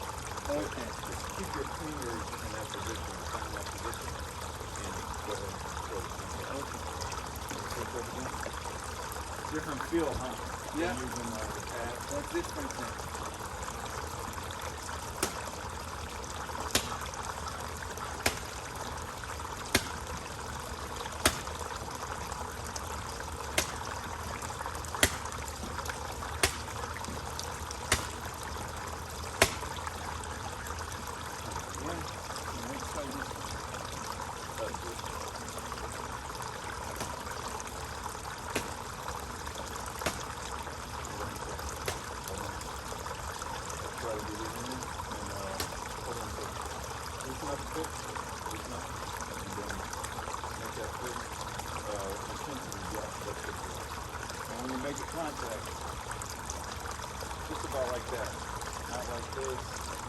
Okay. Just keep your fingers in that position, find that position, and go ahead and throw the finger. Okay. Different feel, huh? Yeah. Than using the pad. That's different then. And when you make a contact, just about like that. Not like this,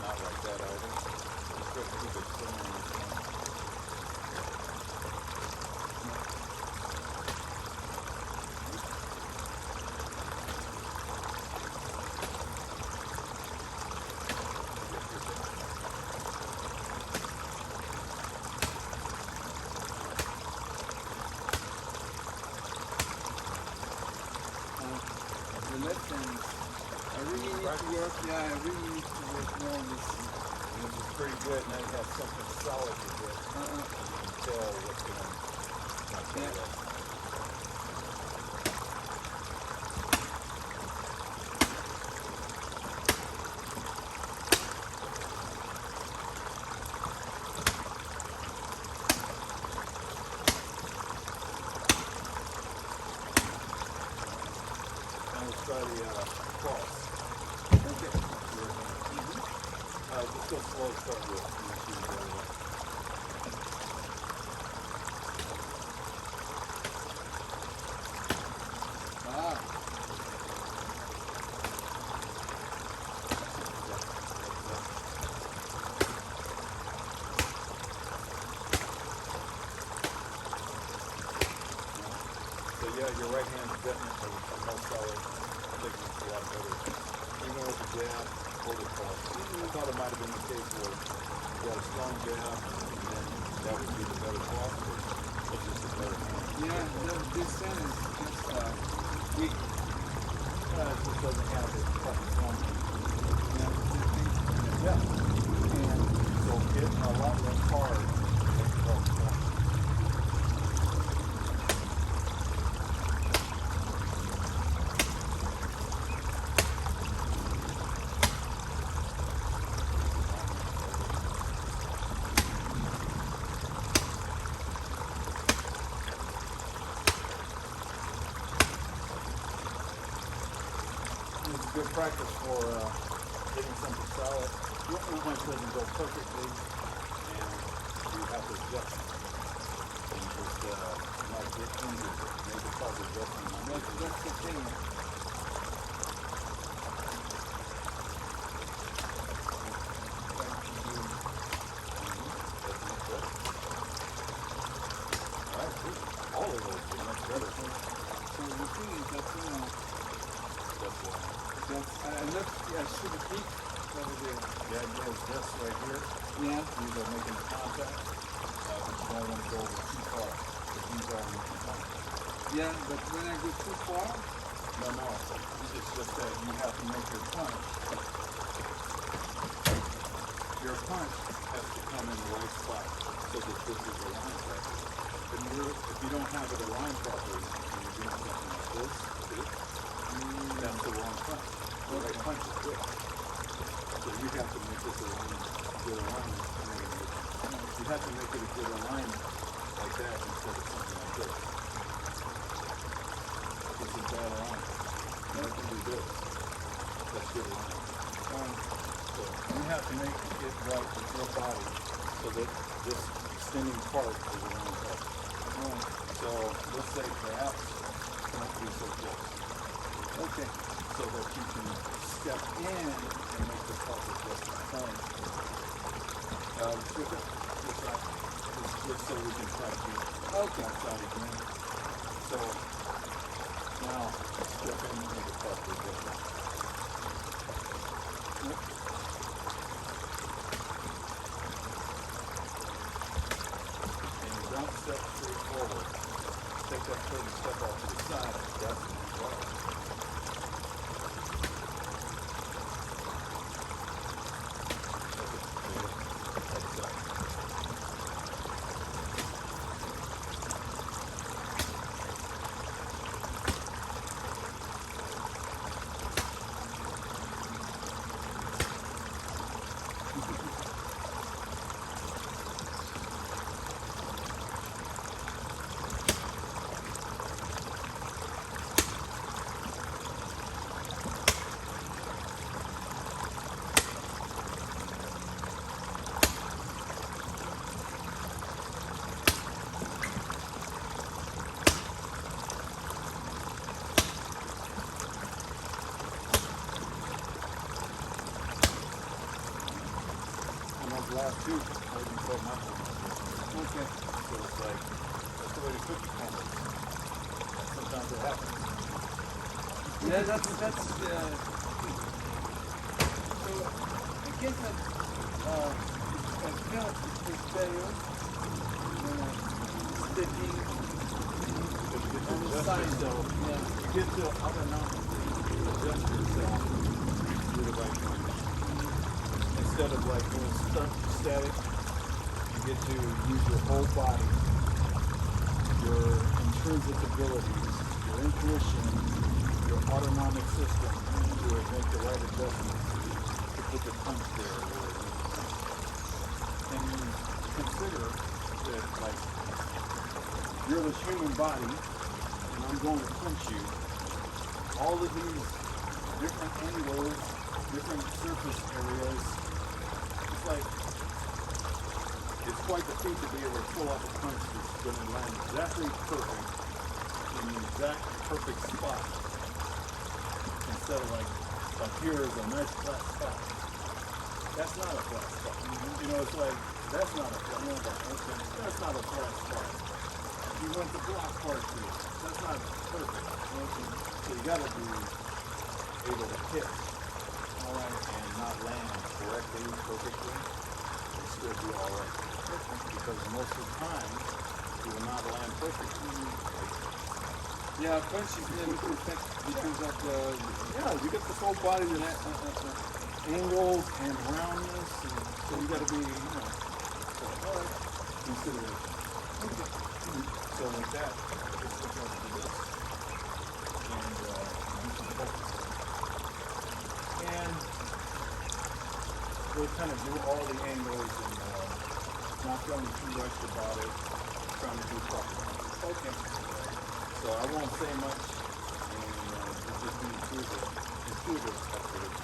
not like that either. Just try to keep it similar in the center. The left hand. I really need to work. Yeah, I really need to work more on this. This is pretty good. Now you have something solid to do. You can tell what's going on. Yeah. Now let's try the cross. Okay. Let's go slow start with the machine right away. Ah. So yeah, your right hand is definitely the most solid. I think it's a lot better. Even with the jab, hold it cross. I thought it might have been the case where you got a strong jab, and then that would be the better cross, but it's just a better hand. Yeah, this hand is just weak. It just doesn't have the proper form. Yeah, Yeah. And so hit a lot less hard than the proper form. It's good practice for hitting something solid. Your punch doesn't go perfectly, and you have to adjust. And just might get injured. Make a proper adjustment. that's the thing. Alright, all of those are much better. So the thing is that, That's why. I should have peeked over there. The idea is this right here. Yeah. These are making the contact, but you don't want to go over too far. Because these are making contact. Yeah, but when I go too far, No. It's just that you have to make your punch. Your punch has to come in the right spot so that this is aligned properly. If you don't have it aligned properly, and you're doing something like this, that's the wrong punch. The right punch is good. So you have to make this alignment, good alignment. You have to make it a good alignment like that instead of something like this. This is bad alignment. You can do this. That's good alignment. So you have to make it right with your body so that this extending part is aligned properly. So let's say perhaps don't be so close. okay. So that you can step in and make the proper adjustment. Flip it this side, just so we can try to get that side again. So now step in and make the proper adjustment. Yep. And you don't step straight forward. Take that certain step off to the side. That's right. Last two, I even put my foot. Okay. So it's like, that's the way to cookie crumbles. Sometimes it happens. Yeah, that's so I guess that I felt it's better when I'm sticking But you get to on the adjust side. yourself. Yeah. You get to autonomically adjust yourself to the right point. Instead of like doing static, you get to use your whole body, your intrinsic abilities, your intuition, your autonomic system to make the right adjustments to put the punch there where it needs to be. And you consider that like you're this human body and I'm going to punch you. All of these different angles, different surface areas, it's like it's quite the feat to be able to pull off a punch that's going to land exactly perfect in the exact perfect spot instead of like here is a nice flat spot. That's not a flat spot. You know, it's like that's not a flat. Okay, that's not a flat spot. You want the block part to it. That's not perfect. Okay. So you got to be able to hit, all right, and not land correctly, perfectly, and still be all right. Because most of the time, you will not land perfectly. Yeah, punch is never perfect because of the. Yeah, you get this whole body that angles and roundness, and so you got to be, you know, so, all right, consider it. Okay. So with that, let's look up to this and do some focus. And we'll kind of do all the angles and not feeling too rushed about it, trying to do proper. Okay. So I won't say much, and we'll just be intuitive after this.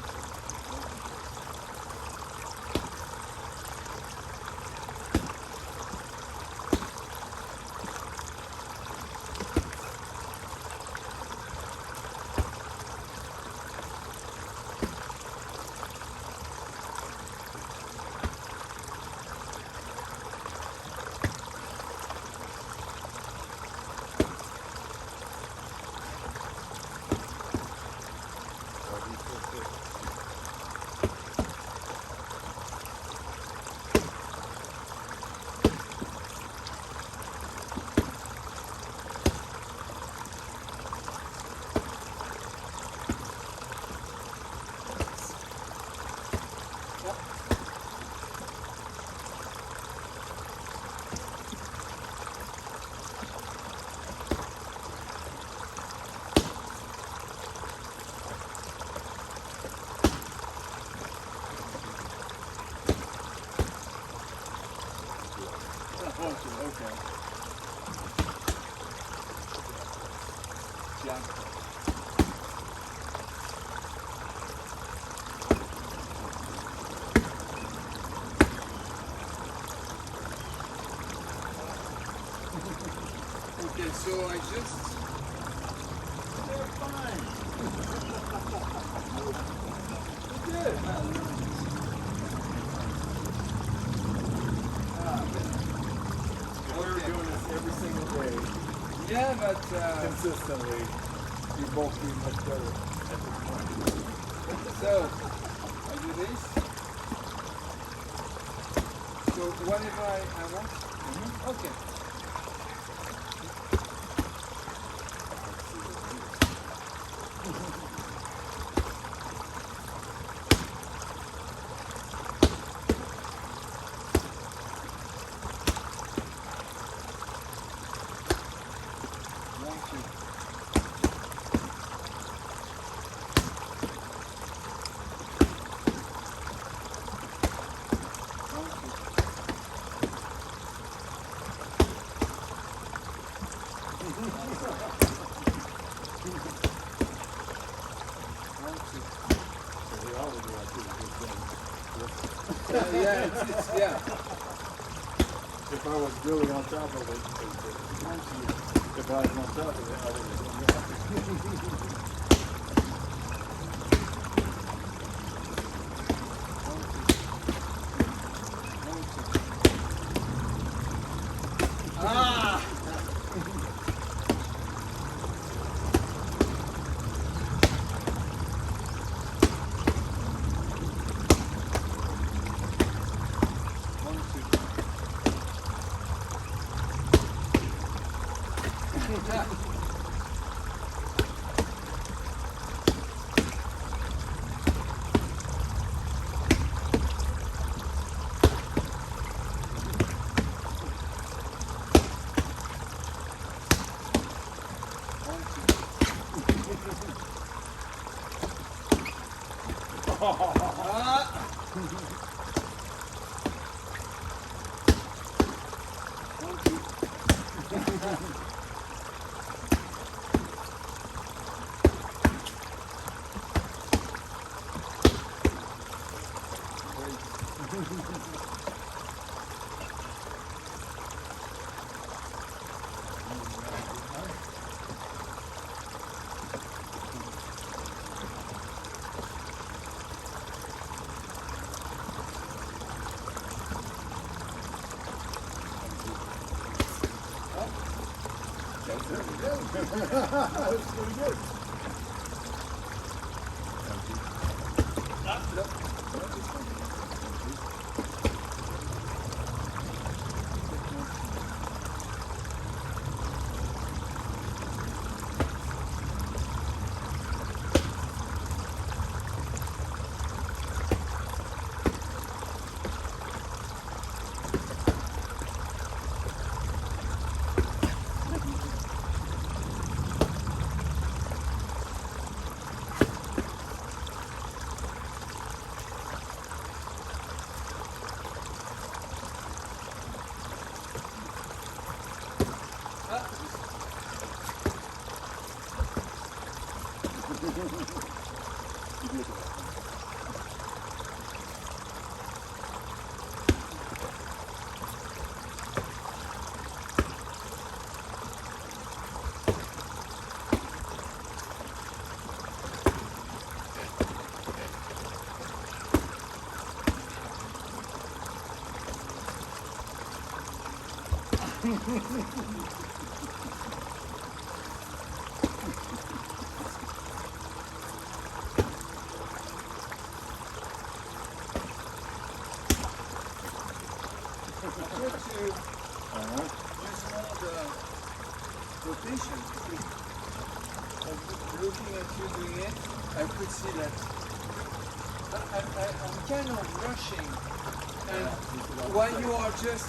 Okay. Yeah. Okay, so I just. They're fine. You're good. If we were doing this every single day, Yeah, but. consistently, we both be much better at this point. So, I do this. So, whatever I want. Okay. Yeah, it's yeah. If I was really on top of it, if I was on top of it, I would have done that. Ah! That's pretty good. Rotation. Looking at you doing it, I could see that I'm kind of rushing, and while you are just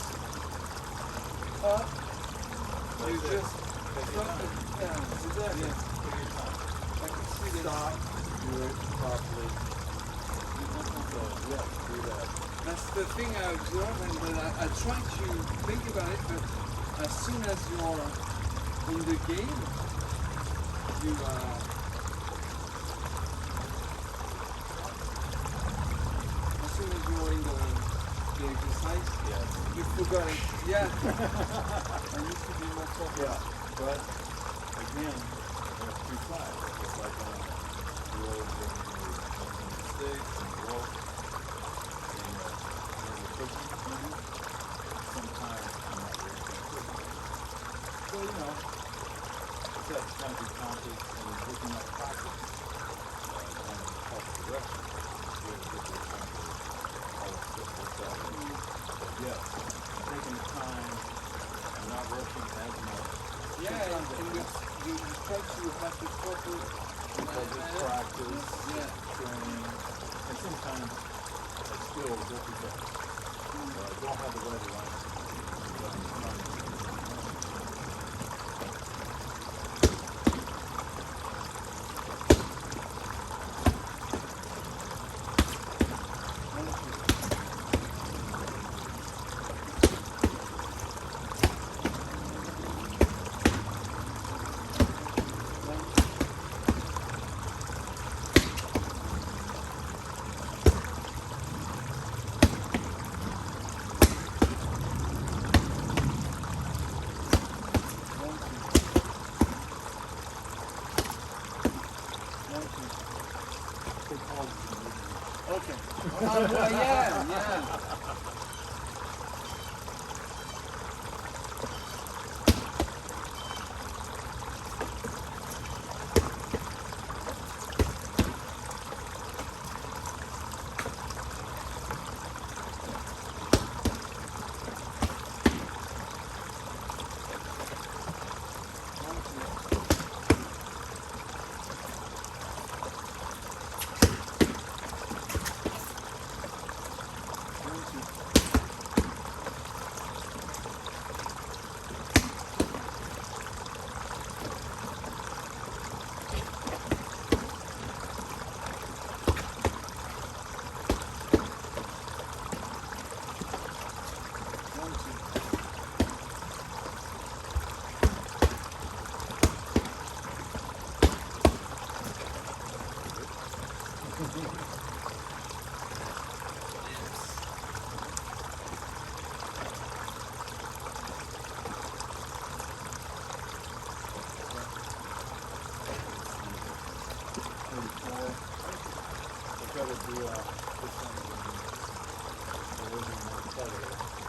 up, you just drop it down. So that is, I can see that. Stop, do it properly. So, yeah, do that. That's the thing I observe, and then I try to think about it, but as soon as you're in the game, you as soon as you're in the exercise, you forgot it. Yeah. I used to be more focused. Yeah, but again, there's two sides. It's like on the road with sticks and rope and when you're pushing, sometimes I'm not very good at pushing. So, you know, it's that kind of be conscious and looking at practice, kind of helps direction. Be able to get your kind of how it works out. But yes, taking the time and not rushing as much. Yeah, and you try to have the proper Because it's practice, yeah. training, and sometimes a skill will be better. Don't have the right alignment. Okay. Well, yeah.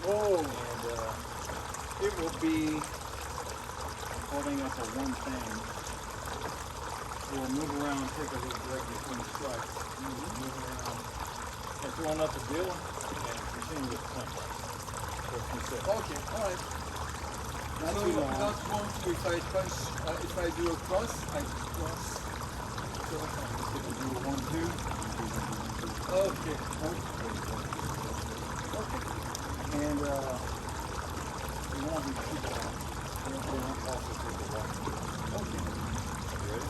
Oh, And it will be holding up a one thing. We'll move around, take a little break between strikes. Move around and throwing up the deal and continue with the punch. For a few seconds. Okay, alright. Not So too long. not want to, if I punch, if I do a cross, I cross. So if you do a 1-2, Okay. and you want to keep it on. You don't also take the walk. Okay. You ready?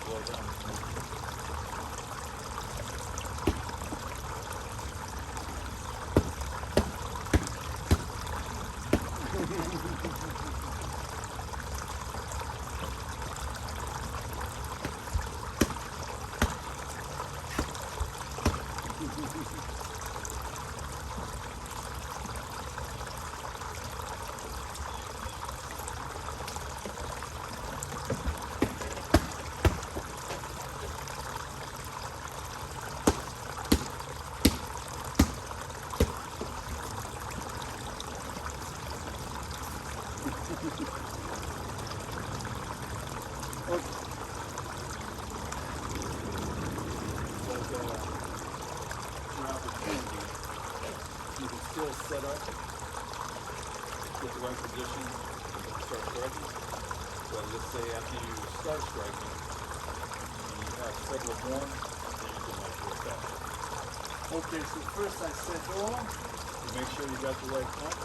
Slow down. Throughout the training, you can still set up, get the right position, and start striking. But let's say after you start striking, and you have several more, then you can like work that. Okay, so first I set all, To make sure you got the right punch,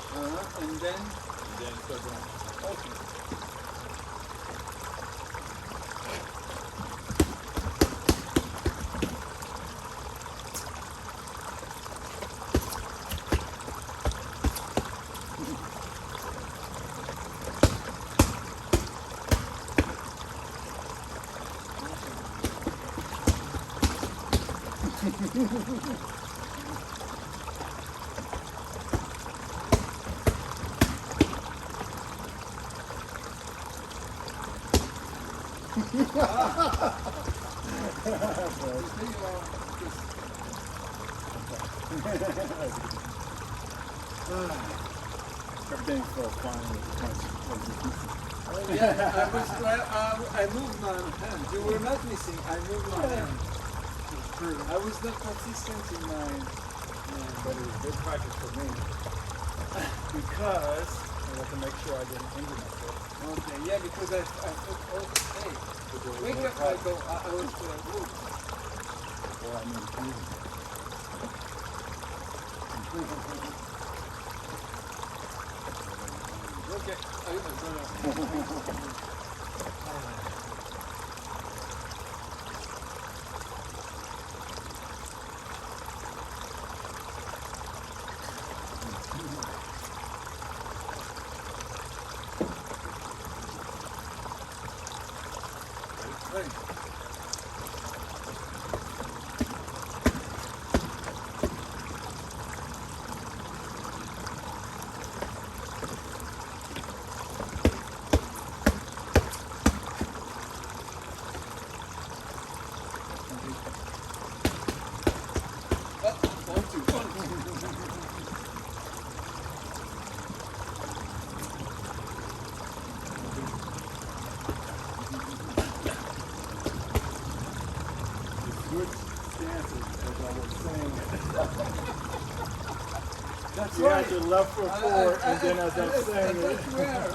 and then, and then start going. okay. Everything's so fine with the punch. Yeah, I moved my hand. You were not missing. I moved my hand. I was not consistent in my. But it was good practice for me because I had to make sure I didn't injure myself. Okay, yeah, because I thought, oh, hey, But there was wake no up, I practice. go. I was moved. Well, I mean, Okay, I'm gonna. Ready. One, two, good stances, as I was saying. That's You right. had your left foot forward, and then as I'm saying it. That's where.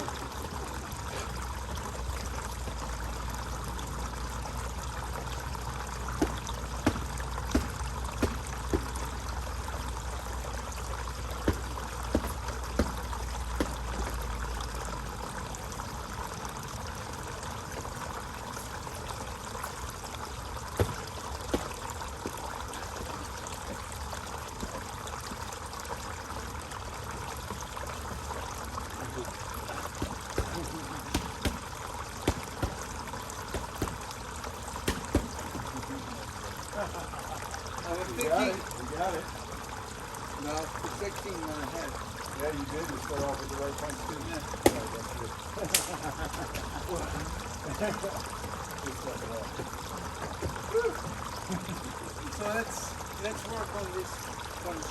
protecting my head. Yeah, you did. You start off with the right punch too. Yeah. Right, that's good. Good stuff at all. So let's work on this punch.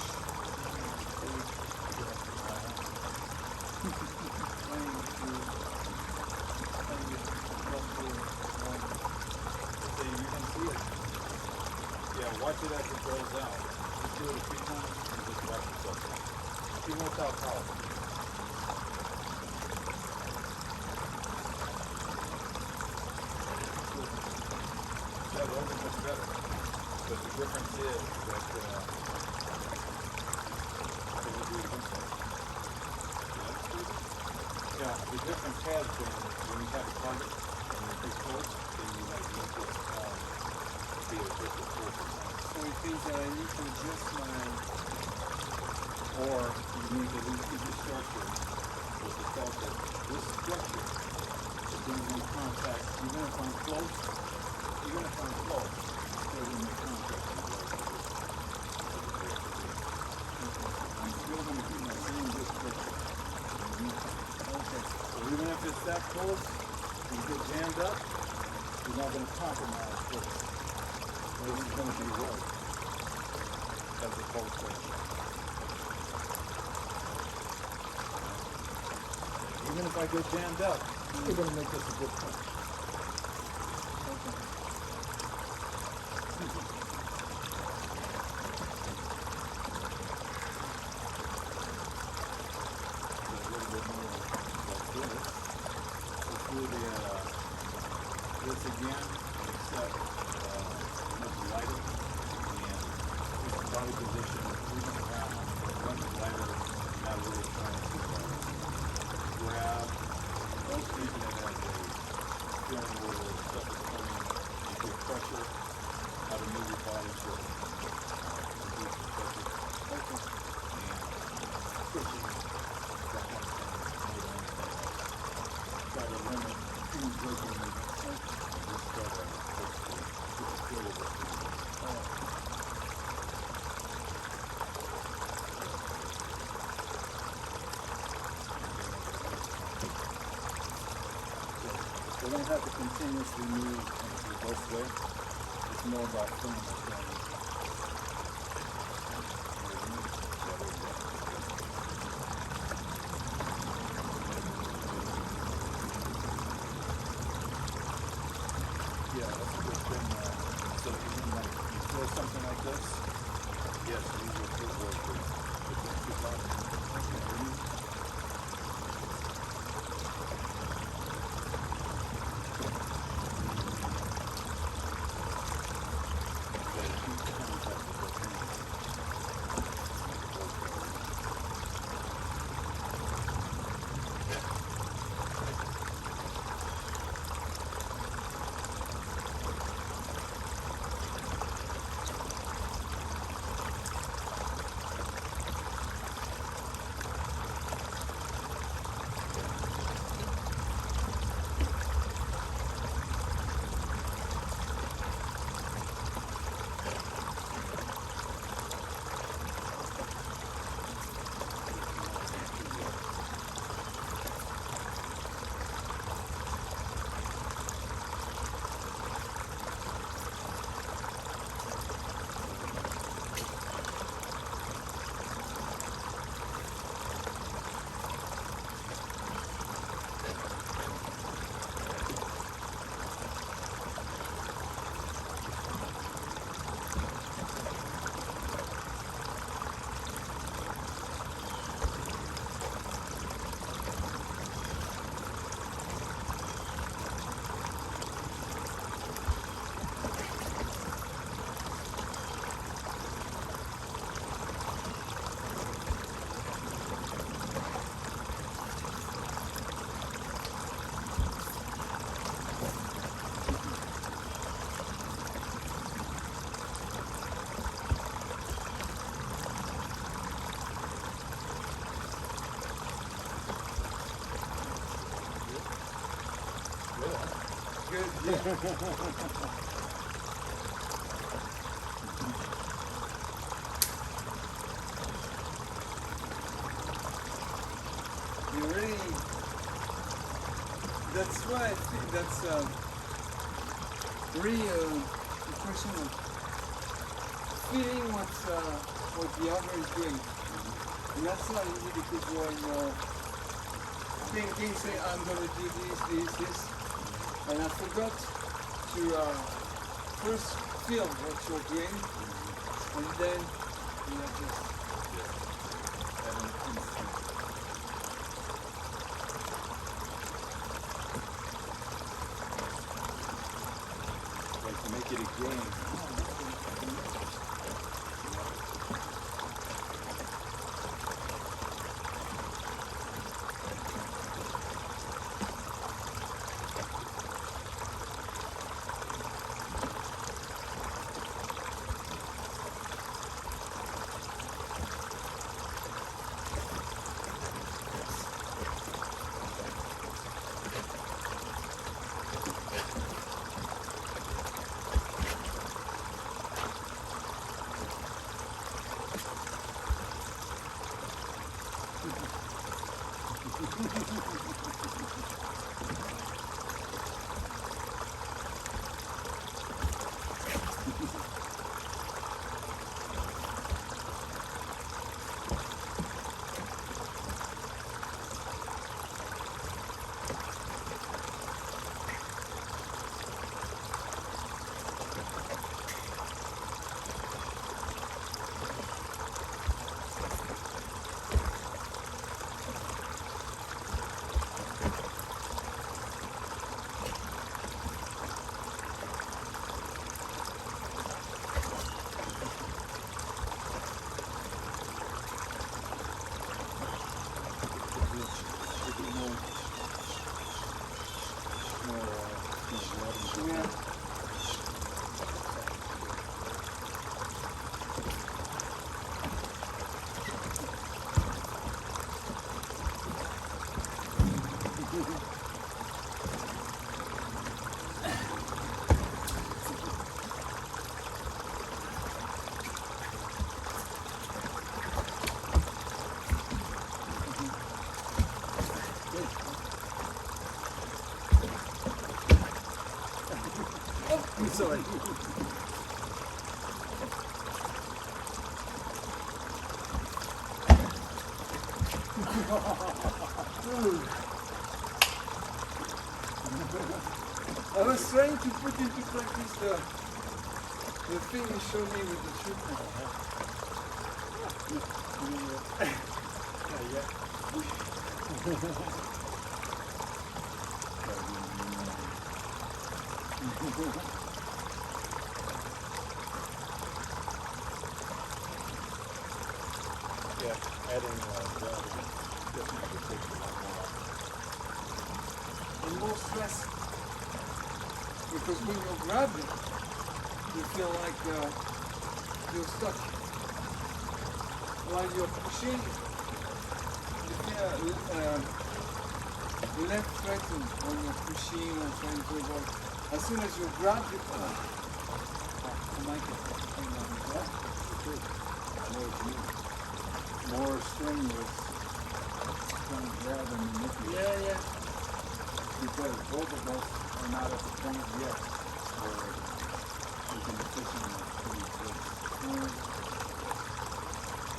Okay, you can see it. Yeah, watch it as it goes out. Just do it a few times and just watch yourself. Even without power. Yeah, those are much better. But the difference is that can we do it this way? Yeah, the difference has been when you have a target and you're too close, then you like need to be a bit of 4%. So it means that I need to adjust my. Or you need to keep your structure with the thought that this structure is going to make contact, even if I'm close, still going to make contact with the right. I'm still going to keep my same good structure. Okay. So even if it's that close, you get jammed up, you're not going to compromise with it. This is going to be right as opposed to. Even if I get jammed up, you're going to make this a good punch. A little bit more like this. Let's do this again, except much lighter. And this body position, moving around, much lighter, not really trying to grab, most using it as a feeling where the stuff is coming, you feel pressure, how to move your body to reduce the pressure, and pushing that kind of thing more than anything else. Try to limit any breaking movement, just try to basically get the feel of it. We don't have to continuously move both ways. It's more about feeling like that. Yeah, that's a good thing. So even like you feel something like this, yes, use your footwork to keep up. Good. Yeah. That's why I think that's really a question of feeling what the other is doing. And that's not easy because you're in your thinking, say, I'm going to do this. And I forgot to first feel what you're doing, and then you adjust. Have an instinct. Like to make it a game. Yeah. Oh, sorry. I was trying to put into practice the thing you showed me with the treatment. Yeah, adding gravity definitely takes a lot more. And more stress. Because when you grab it, you feel like you're stuck. While you're pushing, you feel less threatened when you're pushing or trying to avoid. As soon as you grab it, I like it. I know what you mean. More strenuous trying to grab and manipulate. Yeah. Because both of us are not at the point yet where we can efficiently use this.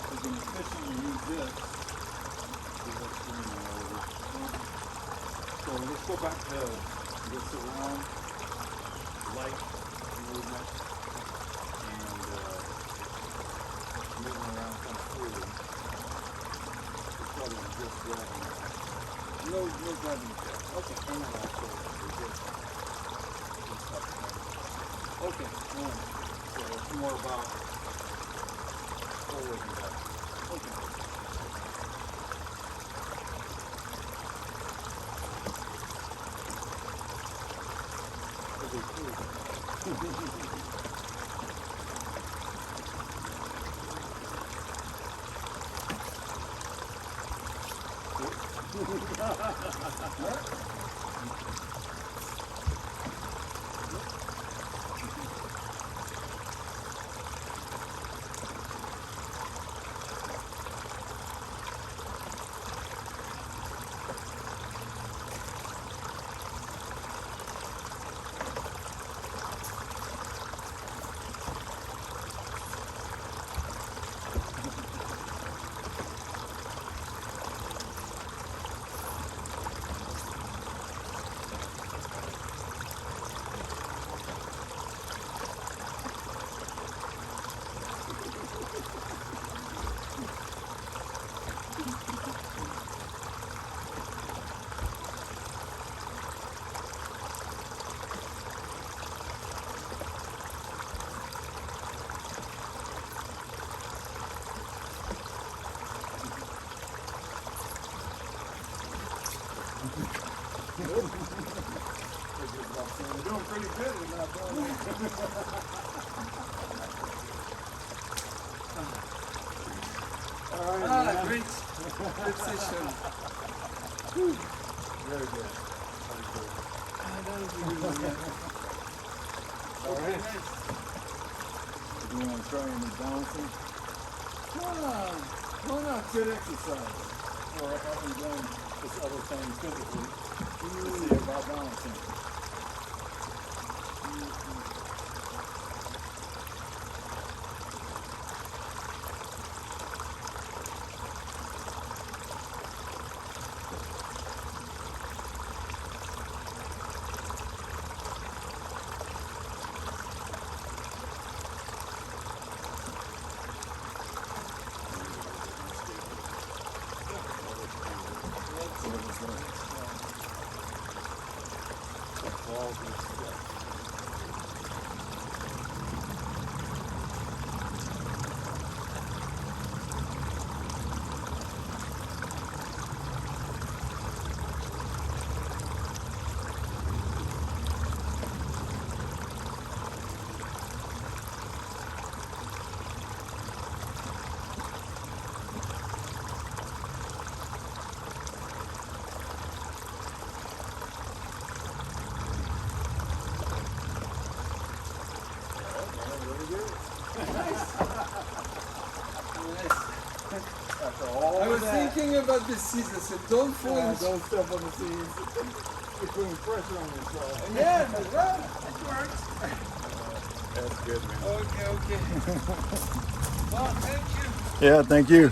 We can efficiently use this to let string all over. So let's go back to this around light movement and moving around kind of freely. It's probably just grabbing. No grabbing. Okay. And then also we just Okay. so it's more about forward and back. Okay. We're doing pretty good. We're not doing All right, man. Great. Good session. Very good. That was a good one, yeah. All right. Nice. Do you want to try any balancing? Why not? Good exercise. Or I haven't done this other thing physically. To see about balancing. I was thinking about the scissors, so don't fall into... Don't step on the seams. You're putting pressure on yourself. Yeah, but well, it works. That's good, man. Okay. Well, thank you. Yeah, thank you.